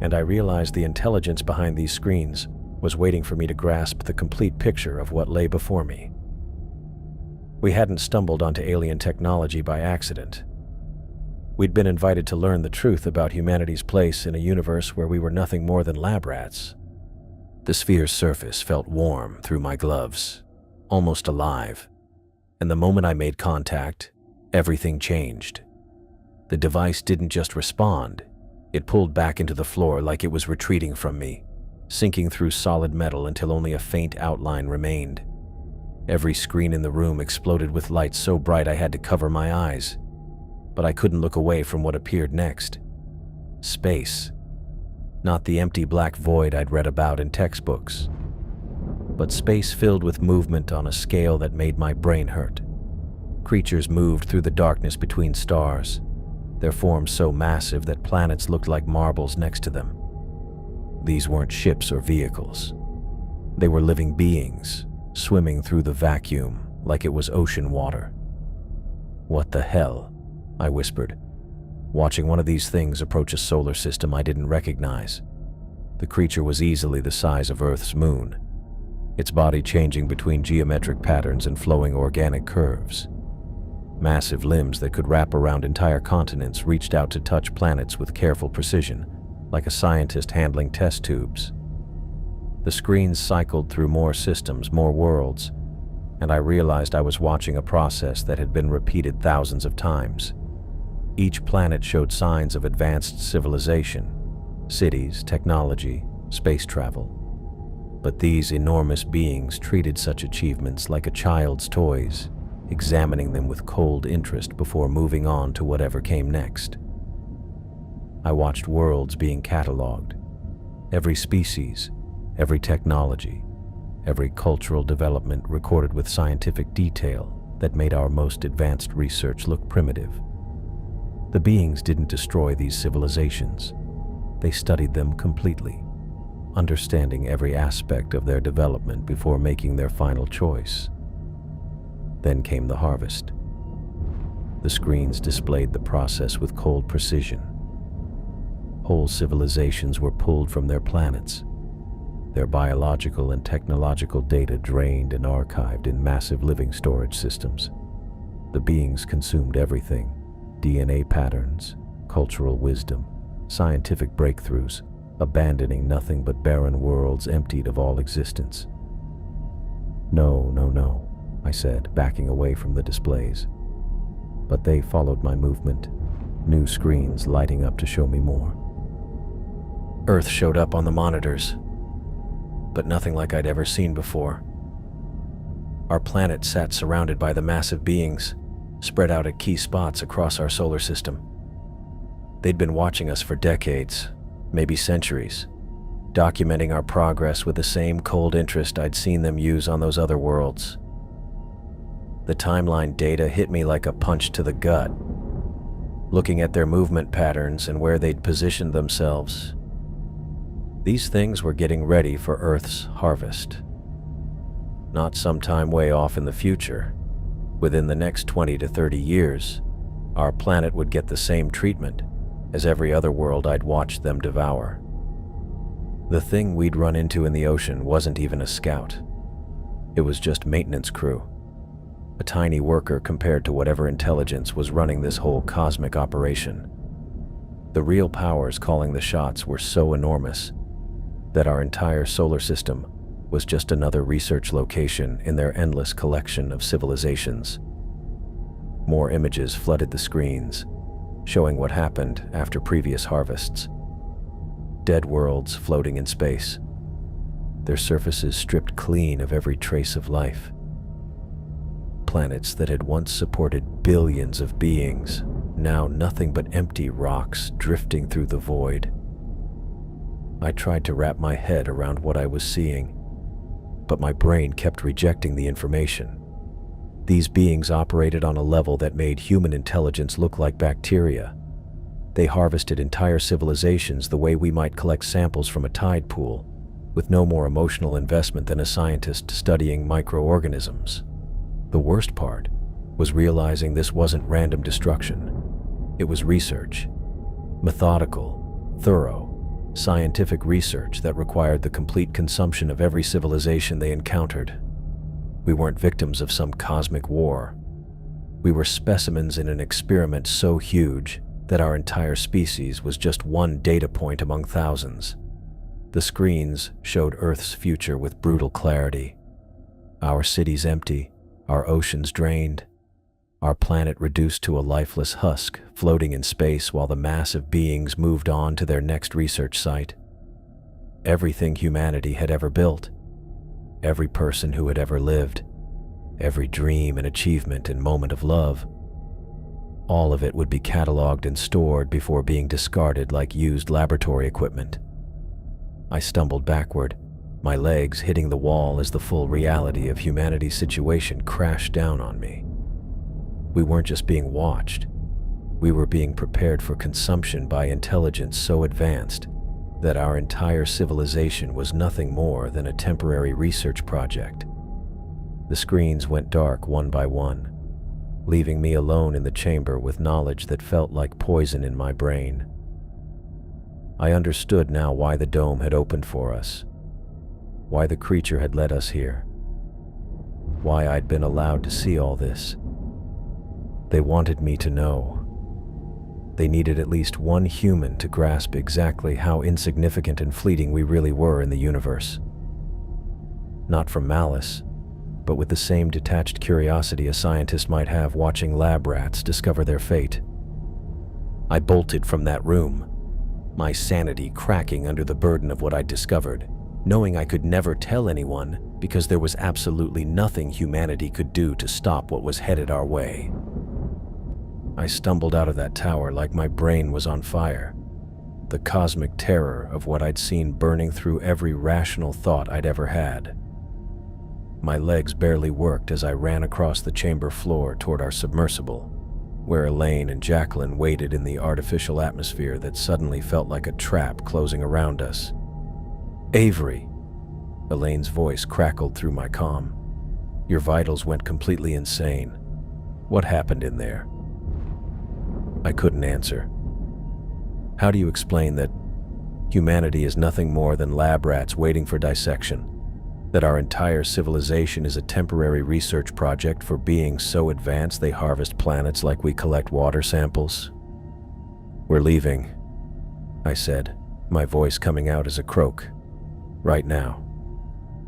and I realized the intelligence behind these screens was waiting for me to grasp the complete picture of what lay before me. We hadn't stumbled onto alien technology by accident. We'd been invited to learn the truth about humanity's place in a universe where we were nothing more than lab rats. The sphere's surface felt warm through my gloves, almost alive, and the moment I made contact, everything changed. The device didn't just respond, it pulled back into the floor like it was retreating from me, sinking through solid metal until only a faint outline remained. Every screen in the room exploded with light so bright I had to cover my eyes, but I couldn't look away from what appeared next. Space. Not the empty black void I'd read about in textbooks, but space filled with movement on a scale that made my brain hurt. Creatures moved through the darkness between stars, their forms so massive that planets looked like marbles next to them. These weren't ships or vehicles. They were living beings, swimming through the vacuum like it was ocean water. "What the hell?" I whispered, watching one of these things approach a solar system I didn't recognize. The creature was easily the size of Earth's moon, its body changing between geometric patterns and flowing organic curves. Massive limbs that could wrap around entire continents reached out to touch planets with careful precision, like a scientist handling test tubes. The screens cycled through more systems, more worlds, and I realized I was watching a process that had been repeated thousands of times. Each planet showed signs of advanced civilization, cities, technology, space travel. But these enormous beings treated such achievements like a child's toys, examining them with cold interest before moving on to whatever came next. I watched worlds being catalogued, every species, every technology, every cultural development recorded with scientific detail that made our most advanced research look primitive. The beings didn't destroy these civilizations. They studied them completely, understanding every aspect of their development before making their final choice. Then came the harvest. The screens displayed the process with cold precision. Whole civilizations were pulled from their planets, their biological and technological data drained and archived in massive living storage systems. The beings consumed everything: DNA patterns, cultural wisdom, scientific breakthroughs, abandoning nothing but barren worlds emptied of all existence. "No, no, no," I said, backing away from the displays. But they followed my movement, new screens lighting up to show me more. Earth showed up on the monitors, but nothing like I'd ever seen before. Our planet sat surrounded by the massive beings, spread out at key spots across our solar system. They'd been watching us for decades, maybe centuries, documenting our progress with the same cold interest I'd seen them use on those other worlds. The timeline data hit me like a punch to the gut. Looking at their movement patterns and where they'd positioned themselves, these things were getting ready for Earth's harvest. Not some time way off in the future. Within the next 20 to 30 years, our planet would get the same treatment as every other world I'd watched them devour. The thing we'd run into in the ocean wasn't even a scout. It was just maintenance crew, a tiny worker compared to whatever intelligence was running this whole cosmic operation. The real powers calling the shots were so enormous that our entire solar system was just another research location in their endless collection of civilizations. More images flooded the screens, showing what happened after previous harvests. Dead worlds floating in space, their surfaces stripped clean of every trace of life. Planets that had once supported billions of beings, now nothing but empty rocks drifting through the void. I tried to wrap my head around what I was seeing, but my brain kept rejecting the information. These beings operated on a level that made human intelligence look like bacteria. They harvested entire civilizations the way we might collect samples from a tide pool, with no more emotional investment than a scientist studying microorganisms. The worst part was realizing this wasn't random destruction. It was research. Methodical, thorough, scientific research that required the complete consumption of every civilization they encountered. We weren't victims of some cosmic war. We were specimens in an experiment so huge that our entire species was just one data point among thousands. The screens showed Earth's future with brutal clarity. Our cities empty, our oceans drained, our planet reduced to a lifeless husk floating in space while the massive beings moved on to their next research site. Everything humanity had ever built, every person who had ever lived, every dream and achievement and moment of love, all of it would be cataloged and stored before being discarded like used laboratory equipment. I stumbled backward, my legs hitting the wall as the full reality of humanity's situation crashed down on me. We weren't just being watched, we were being prepared for consumption by intelligence so advanced that our entire civilization was nothing more than a temporary research project. The screens went dark one by one, leaving me alone in the chamber with knowledge that felt like poison in my brain. I understood now why the dome had opened for us, why the creature had led us here, why I'd been allowed to see all this. They wanted me to know. They needed at least one human to grasp exactly how insignificant and fleeting we really were in the universe. Not from malice, but with the same detached curiosity a scientist might have watching lab rats discover their fate. I bolted from that room, my sanity cracking under the burden of what I'd discovered, knowing I could never tell anyone because there was absolutely nothing humanity could do to stop what was headed our way. I stumbled out of that tower like my brain was on fire, the cosmic terror of what I'd seen burning through every rational thought I'd ever had. My legs barely worked as I ran across the chamber floor toward our submersible, where Elaine and Jacqueline waited in the artificial atmosphere that suddenly felt like a trap closing around us. "Avery," Elaine's voice crackled through my comm. "Your vitals went completely insane. What happened in there?" I couldn't answer. How do you explain that humanity is nothing more than lab rats waiting for dissection? That our entire civilization is a temporary research project for beings so advanced they harvest planets like we collect water samples? "We're leaving," I said, my voice coming out as a croak. "Right now.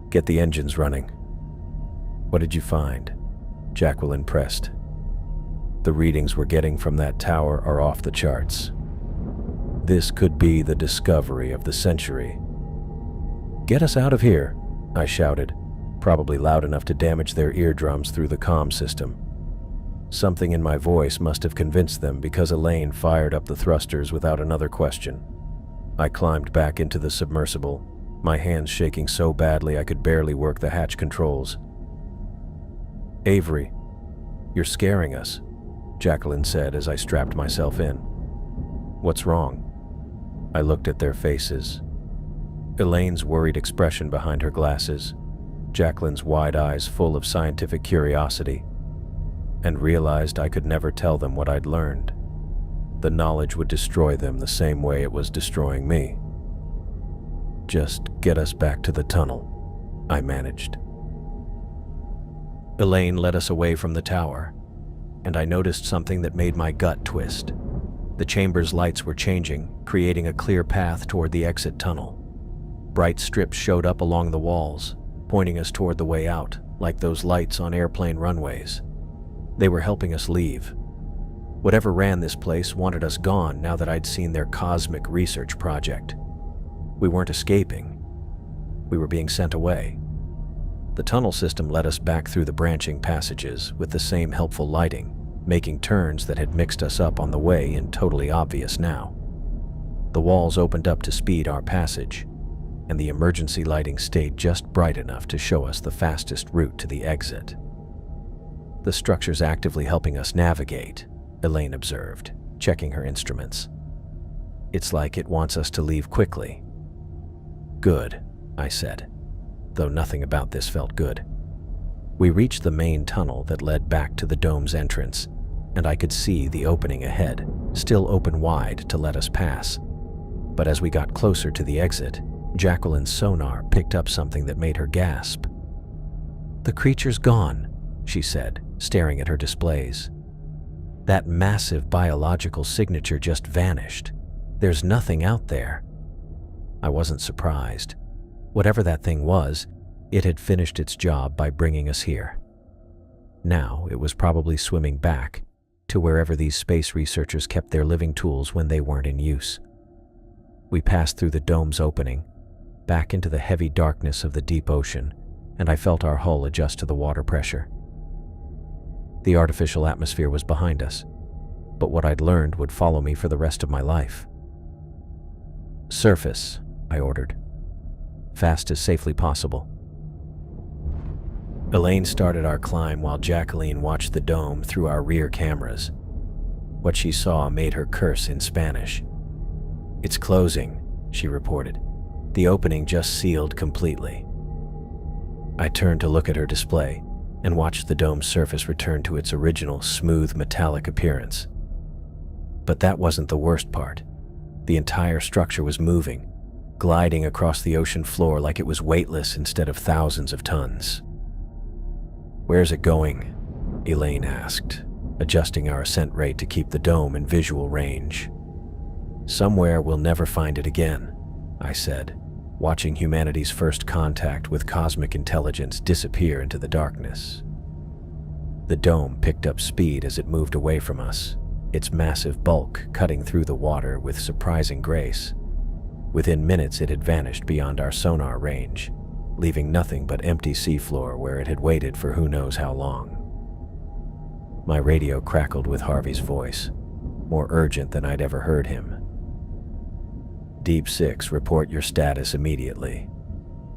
Get the engines running." "What did you find?" Jacqueline pressed. "The readings we're getting from that tower are off the charts. This could be the discovery of the century." "Get us out of here," I shouted, probably loud enough to damage their eardrums through the comm system. Something in my voice must have convinced them because Elaine fired up the thrusters without another question. I climbed back into the submersible, my hands shaking so badly I could barely work the hatch controls. "Avery, you're scaring us," Jacqueline said as I strapped myself in. "What's wrong?" I looked at their faces. Elaine's worried expression behind her glasses, Jacqueline's wide eyes full of scientific curiosity, and realized I could never tell them what I'd learned. The knowledge would destroy them the same way it was destroying me. "Just get us back to the tunnel," I managed. Elaine led us away from the tower, and I noticed something that made my gut twist. The chamber's lights were changing, creating a clear path toward the exit tunnel. Bright strips showed up along the walls, pointing us toward the way out, like those lights on airplane runways. They were helping us leave. Whatever ran this place wanted us gone now that I'd seen their cosmic research project. We weren't escaping. We were being sent away. The tunnel system led us back through the branching passages with the same helpful lighting, making turns that had mixed us up on the way and totally obvious now. The walls opened up to speed our passage, and the emergency lighting stayed just bright enough to show us the fastest route to the exit. "The structure's actively helping us navigate," Elaine observed, checking her instruments. "It's like it wants us to leave quickly." "Good," I said, though nothing about this felt good. We reached the main tunnel that led back to the dome's entrance, and I could see the opening ahead, still open wide to let us pass. But as we got closer to the exit, Jacqueline's sonar picked up something that made her gasp. "The creature's gone," she said, staring at her displays. That massive biological signature just vanished. There's nothing out there. I wasn't surprised. Whatever that thing was, it had finished its job by bringing us here. Now it was probably swimming back to wherever these space researchers kept their living tools when they weren't in use. We passed through the dome's opening, back into the heavy darkness of the deep ocean, and I felt our hull adjust to the water pressure. The artificial atmosphere was behind us, but what I'd learned would follow me for the rest of my life. "Surface," I ordered. "Fast as safely possible." Elaine started our climb while Jacqueline watched the dome through our rear cameras. What she saw made her curse in Spanish. "It's closing," she reported. "The opening just sealed completely." I turned to look at her display and watched the dome's surface return to its original smooth metallic appearance. But that wasn't the worst part. The entire structure was moving, gliding across the ocean floor like it was weightless instead of thousands of tons. "Where's it going?" Elaine asked, adjusting our ascent rate to keep the dome in visual range. "Somewhere we'll never find it again," I said, watching humanity's first contact with cosmic intelligence disappear into the darkness. The dome picked up speed as it moved away from us, its massive bulk cutting through the water with surprising grace. Within minutes it had vanished beyond our sonar range, leaving nothing but empty seafloor where it had waited for who knows how long. My radio crackled with Harvey's voice, more urgent than I'd ever heard him. "Deep 6, report your status immediately.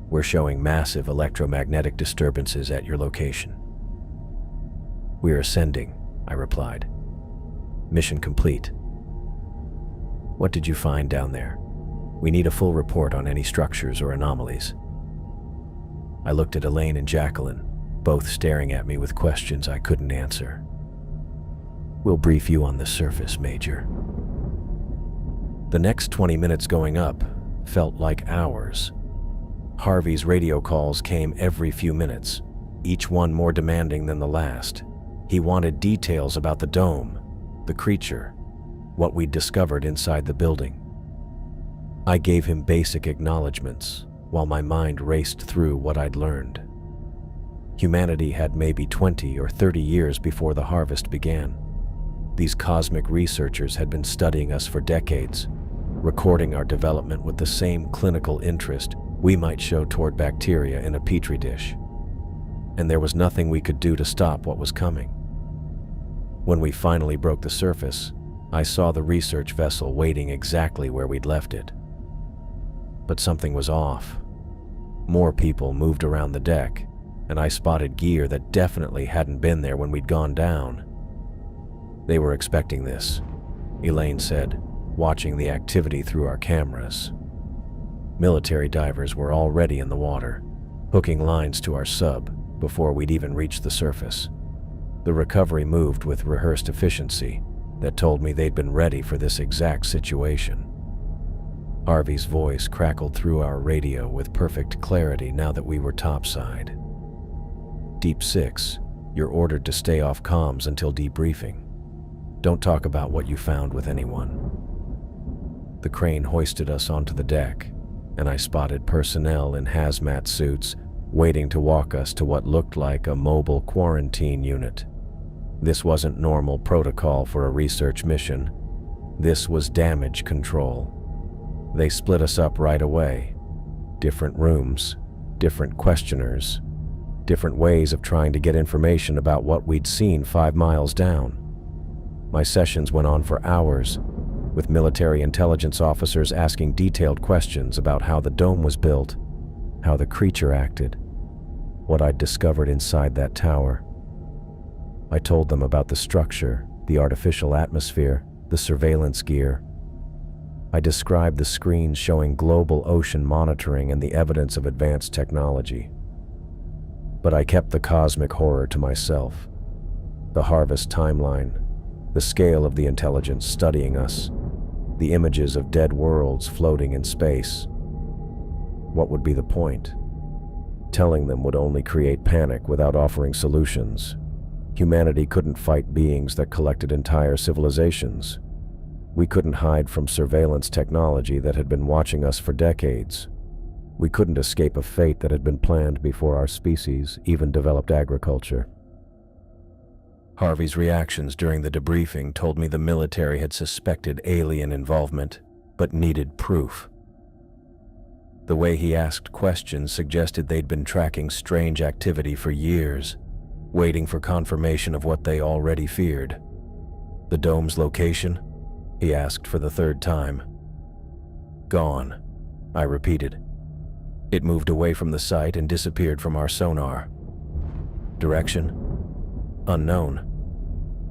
We're showing massive electromagnetic disturbances at your location." "We're ascending," I replied. "Mission complete." "What did you find down there? We need a full report on any structures or anomalies." I looked at Elaine and Jacqueline, both staring at me with questions I couldn't answer. "We'll brief you on the surface, Major." The next 20 minutes going up felt like hours. Harvey's radio calls came every few minutes, each one more demanding than the last. He wanted details about the dome, the creature, what we'd discovered inside the building. I gave him basic acknowledgments, while my mind raced through what I'd learned. Humanity had maybe 20 or 30 years before the harvest began. These cosmic researchers had been studying us for decades, recording our development with the same clinical interest we might show toward bacteria in a petri dish. And there was nothing we could do to stop what was coming. When we finally broke the surface, I saw the research vessel waiting exactly where we'd left it. But something was off. More people moved around the deck, and I spotted gear that definitely hadn't been there when we'd gone down. "They were expecting this," Elaine said, watching the activity through our cameras. Military divers were already in the water, hooking lines to our sub before we'd even reached the surface. The recovery moved with rehearsed efficiency that told me they'd been ready for this exact situation. Harvey's voice crackled through our radio with perfect clarity now that we were topside. "Deep 6, you're ordered to stay off comms until debriefing. Don't talk about what you found with anyone." The crane hoisted us onto the deck, and I spotted personnel in hazmat suits waiting to walk us to what looked like a mobile quarantine unit. This wasn't normal protocol for a research mission. This was damage control. They split us up right away. Different rooms, different questioners, different ways of trying to get information about what we'd seen 5 miles down. My sessions went on for hours, with military intelligence officers asking detailed questions about how the dome was built, how the creature acted, what I'd discovered inside that tower. I told them about the structure, the artificial atmosphere, the surveillance gear. I described the screens showing global ocean monitoring and the evidence of advanced technology. But I kept the cosmic horror to myself. The harvest timeline, the scale of the intelligence studying us, the images of dead worlds floating in space. What would be the point? Telling them would only create panic without offering solutions. Humanity couldn't fight beings that collected entire civilizations. We couldn't hide from surveillance technology that had been watching us for decades. We couldn't escape a fate that had been planned before our species even developed agriculture. Harvey's reactions during the debriefing told me the military had suspected alien involvement, but needed proof. The way he asked questions suggested they'd been tracking strange activity for years, waiting for confirmation of what they already feared. The dome's location? He asked for the third time. Gone, I repeated. It moved away from the site and disappeared from our sonar. Direction? Unknown.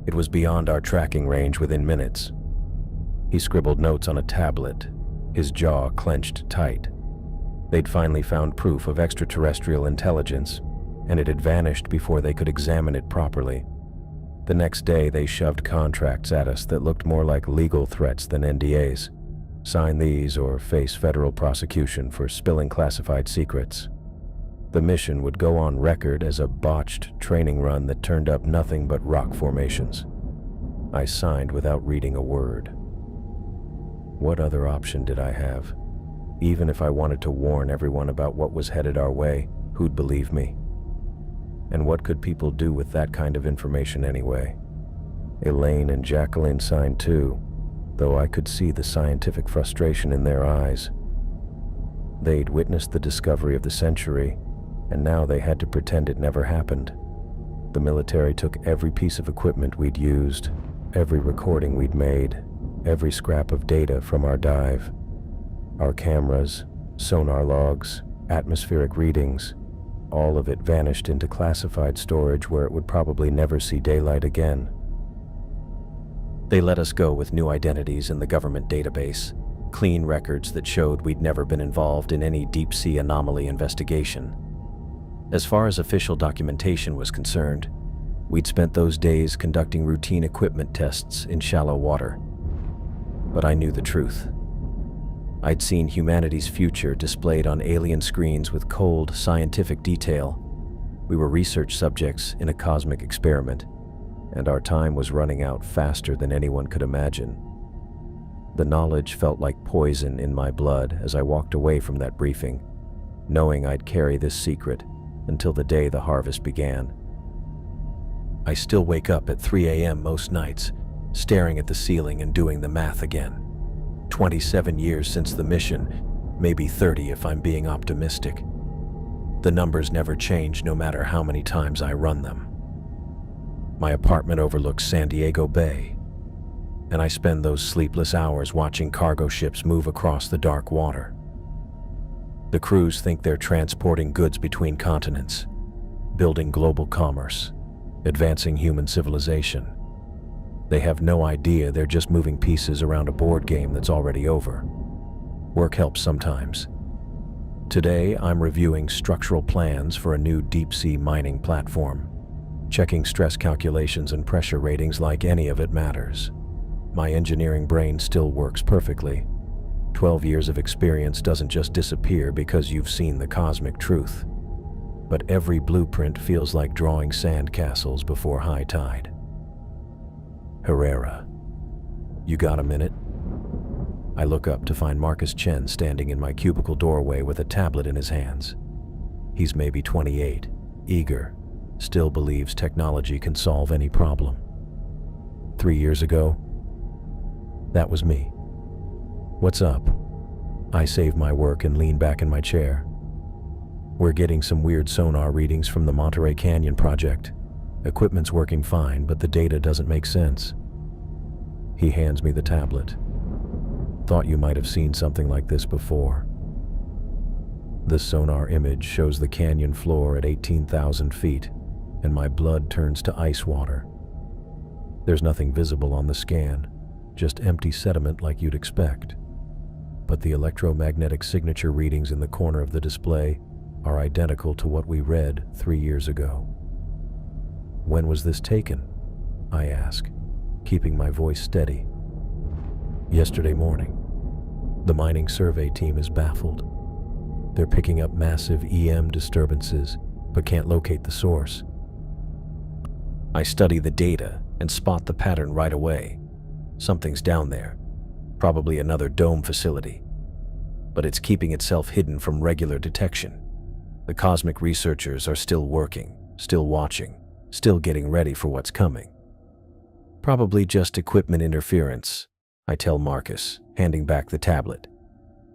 It was beyond our tracking range within minutes. He scribbled notes on a tablet, his jaw clenched tight. They'd finally found proof of extraterrestrial intelligence, and it had vanished before they could examine it properly. The next day, they shoved contracts at us that looked more like legal threats than NDAs. Sign these or face federal prosecution for spilling classified secrets. The mission would go on record as a botched training run that turned up nothing but rock formations. I signed without reading a word. What other option did I have? Even if I wanted to warn everyone about what was headed our way, who'd believe me? And what could people do with that kind of information anyway? Elaine and Jacqueline signed too, though I could see the scientific frustration in their eyes. They'd witnessed the discovery of the century, and now they had to pretend it never happened. The military took every piece of equipment we'd used, every recording we'd made, every scrap of data from our dive. Our cameras, sonar logs, atmospheric readings, all of it vanished into classified storage where it would probably never see daylight again. They let us go with new identities in the government database, clean records that showed we'd never been involved in any deep-sea anomaly investigation. As far as official documentation was concerned, we'd spent those days conducting routine equipment tests in shallow water. But I knew the truth. I'd seen humanity's future displayed on alien screens with cold, scientific detail. We were research subjects in a cosmic experiment, and our time was running out faster than anyone could imagine. The knowledge felt like poison in my blood as I walked away from that briefing, knowing I'd carry this secret until the day the harvest began. I still wake up at 3 a.m. most nights, staring at the ceiling and doing the math again. 27 years since the mission, maybe 30 if I'm being optimistic. The numbers never change no matter how many times I run them. My apartment overlooks San Diego Bay, and I spend those sleepless hours watching cargo ships move across the dark water. The crews think they're transporting goods between continents, building global commerce, advancing human civilization. They have no idea they're just moving pieces around a board game that's already over. Work helps sometimes. Today, I'm reviewing structural plans for a new deep-sea mining platform, checking stress calculations and pressure ratings like any of it matters. My engineering brain still works perfectly. 12 years of experience doesn't just disappear because you've seen the cosmic truth. But every blueprint feels like drawing sand castles before high tide. Herrera. You got a minute? I look up to find Marcus Chen standing in my cubicle doorway with a tablet in his hands. He's maybe 28, eager, still believes technology can solve any problem. 3 years ago, that was me. What's up? I save my work and lean back in my chair. We're getting some weird sonar readings from the Monterey Canyon project. Equipment's working fine, but the data doesn't make sense. He hands me the tablet. Thought you might have seen something like this before. The sonar image shows the canyon floor at 18,000 feet, and my blood turns to ice water. There's nothing visible on the scan, just empty sediment like you'd expect. But the electromagnetic signature readings in the corner of the display are identical to what we read 3 years ago. When was this taken? I ask, keeping my voice steady. Yesterday morning. The mining survey team is baffled. They're picking up massive EM disturbances, but can't locate the source. I study the data and spot the pattern right away. Something's down there, probably another dome facility, but it's keeping itself hidden from regular detection. The cosmic researchers are still working, still watching, still getting ready for what's coming. Probably just equipment interference, I tell Marcus, handing back the tablet.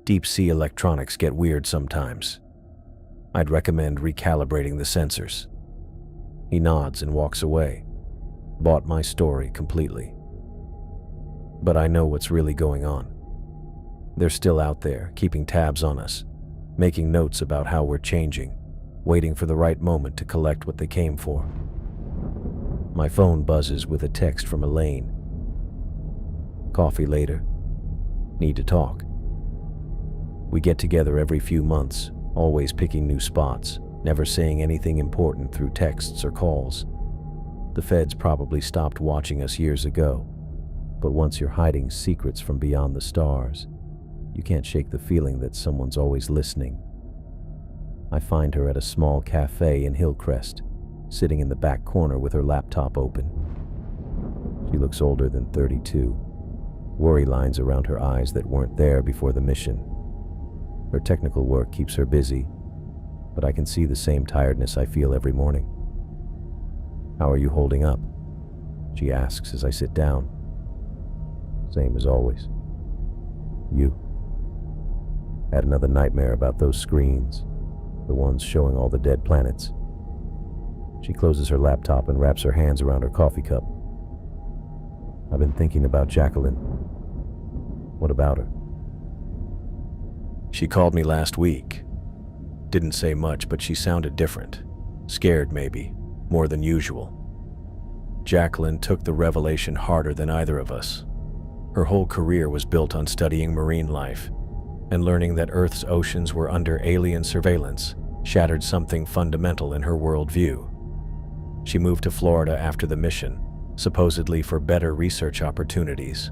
Deep sea electronics get weird sometimes. I'd recommend recalibrating the sensors. He nods and walks away. Bought my story completely. But I know what's really going on. They're still out there, keeping tabs on us, making notes about how we're changing, waiting for the right moment to collect what they came for. My phone buzzes with a text from Elaine. Coffee later. Need to talk. We get together every few months, always picking new spots, never saying anything important through texts or calls. The feds probably stopped watching us years ago, but once you're hiding secrets from beyond the stars, you can't shake the feeling that someone's always listening. I find her at a small cafe in Hillcrest, sitting in the back corner with her laptop open. She looks older than 32, worry lines around her eyes that weren't there before the mission. Her technical work keeps her busy, but I can see the same tiredness I feel every morning. "How are you holding up?" she asks as I sit down. "Same as always." "You?" "Had another nightmare about those screens, the ones showing all the dead planets." She closes her laptop and wraps her hands around her coffee cup. "I've been thinking about Jacqueline." "What about her?" "She called me last week. Didn't say much, but she sounded different. Scared, maybe, more than usual. Jacqueline took the revelation harder than either of us. Her whole career was built on studying marine life, and learning that Earth's oceans were under alien surveillance shattered something fundamental in her worldview. She moved to Florida after the mission, supposedly for better research opportunities.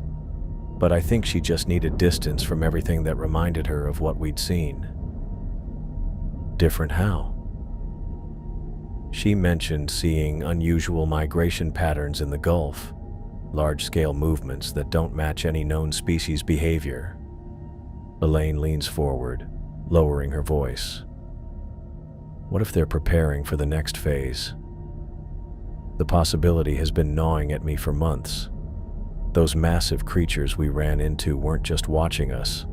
But I think she just needed distance from everything that reminded her of what we'd seen." "Different how?" "She mentioned seeing unusual migration patterns in the Gulf, large-scale movements that don't match any known species' behavior." Elaine leans forward, lowering her voice. "What if they're preparing for the next phase? The possibility has been gnawing at me for months. Those massive creatures we ran into weren't just watching us.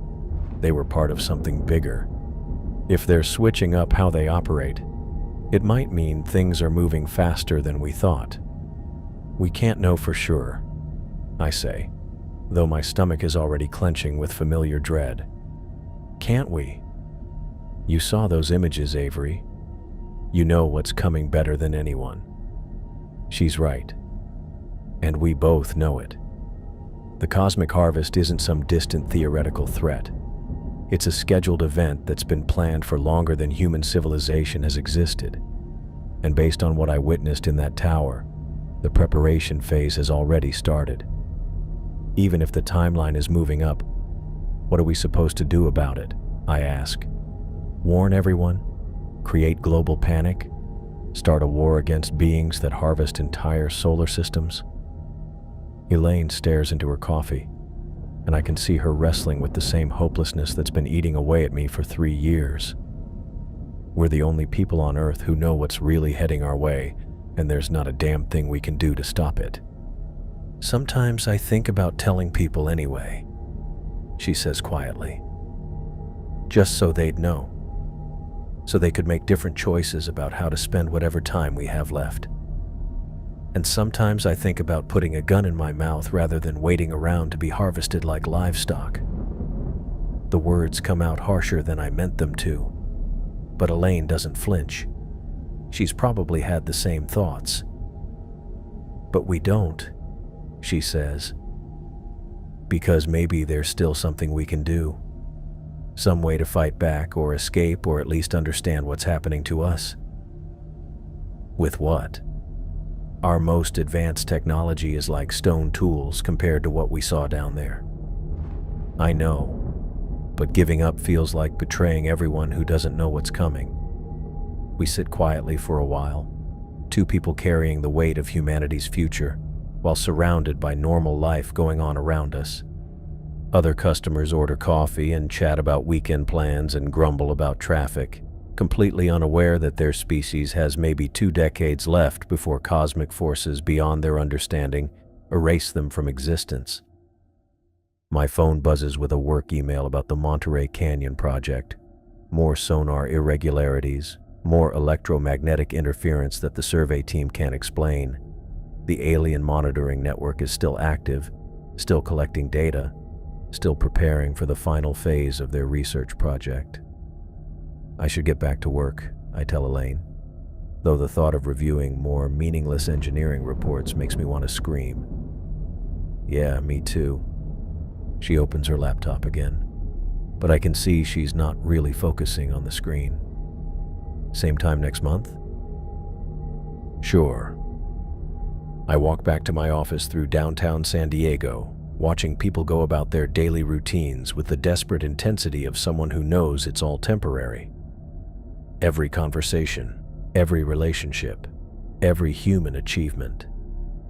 They were part of something bigger. If they're switching up how they operate, it might mean things are moving faster than we thought. We can't know for sure," I say, though my stomach is already clenching with familiar dread. "Can't we? You saw those images, Avery. You know what's coming better than anyone." She's right. And we both know it. The cosmic harvest isn't some distant theoretical threat. It's a scheduled event that's been planned for longer than human civilization has existed. And based on what I witnessed in that tower, the preparation phase has already started. Even if the timeline is moving up, what are we supposed to do about it? I ask. Warn everyone? Create global panic? Start a war against beings that harvest entire solar systems? Elaine stares into her coffee, and I can see her wrestling with the same hopelessness that's been eating away at me for 3 years. We're the only people on Earth who know what's really heading our way, and there's not a damn thing we can do to stop it. Sometimes I think about telling people anyway, she says quietly. Just so they'd know. So they could make different choices about how to spend whatever time we have left. And sometimes I think about putting a gun in my mouth rather than waiting around to be harvested like livestock. The words come out harsher than I meant them to, but Elaine doesn't flinch. She's probably had the same thoughts. But we don't, she says, because maybe there's still something we can do. Some way to fight back or escape or at least understand what's happening to us. With what? Our most advanced technology is like stone tools compared to what we saw down there. I know, but giving up feels like betraying everyone who doesn't know what's coming. We sit quietly for a while, two people carrying the weight of humanity's future, while surrounded by normal life going on around us. Other customers order coffee and chat about weekend plans and grumble about traffic, completely unaware that their species has maybe 2 decades left before cosmic forces beyond their understanding erase them from existence. My phone buzzes with a work email about the Monterey Canyon project. More sonar irregularities, more electromagnetic interference that the survey team can't explain. The alien monitoring network is still active, still collecting data, still preparing for the final phase of their research project. I should get back to work, I tell Elaine, though the thought of reviewing more meaningless engineering reports makes me want to scream. Yeah, me too. She opens her laptop again, but I can see she's not really focusing on the screen. Same time next month? Sure. I walk back to my office through downtown San Diego, watching people go about their daily routines with the desperate intensity of someone who knows it's all temporary. Every conversation, every relationship, every human achievement,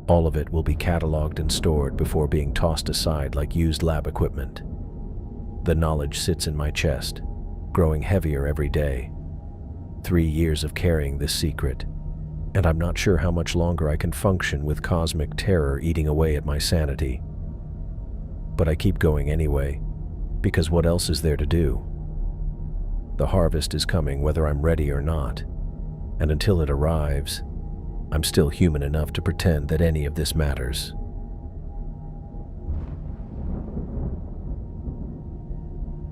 all of it will be cataloged and stored before being tossed aside like used lab equipment. The knowledge sits in my chest, growing heavier every day. 3 years of carrying this secret, and I'm not sure how much longer I can function with cosmic terror eating away at my sanity. But I keep going anyway, because what else is there to do? The harvest is coming whether I'm ready or not, and until it arrives, I'm still human enough to pretend that any of this matters.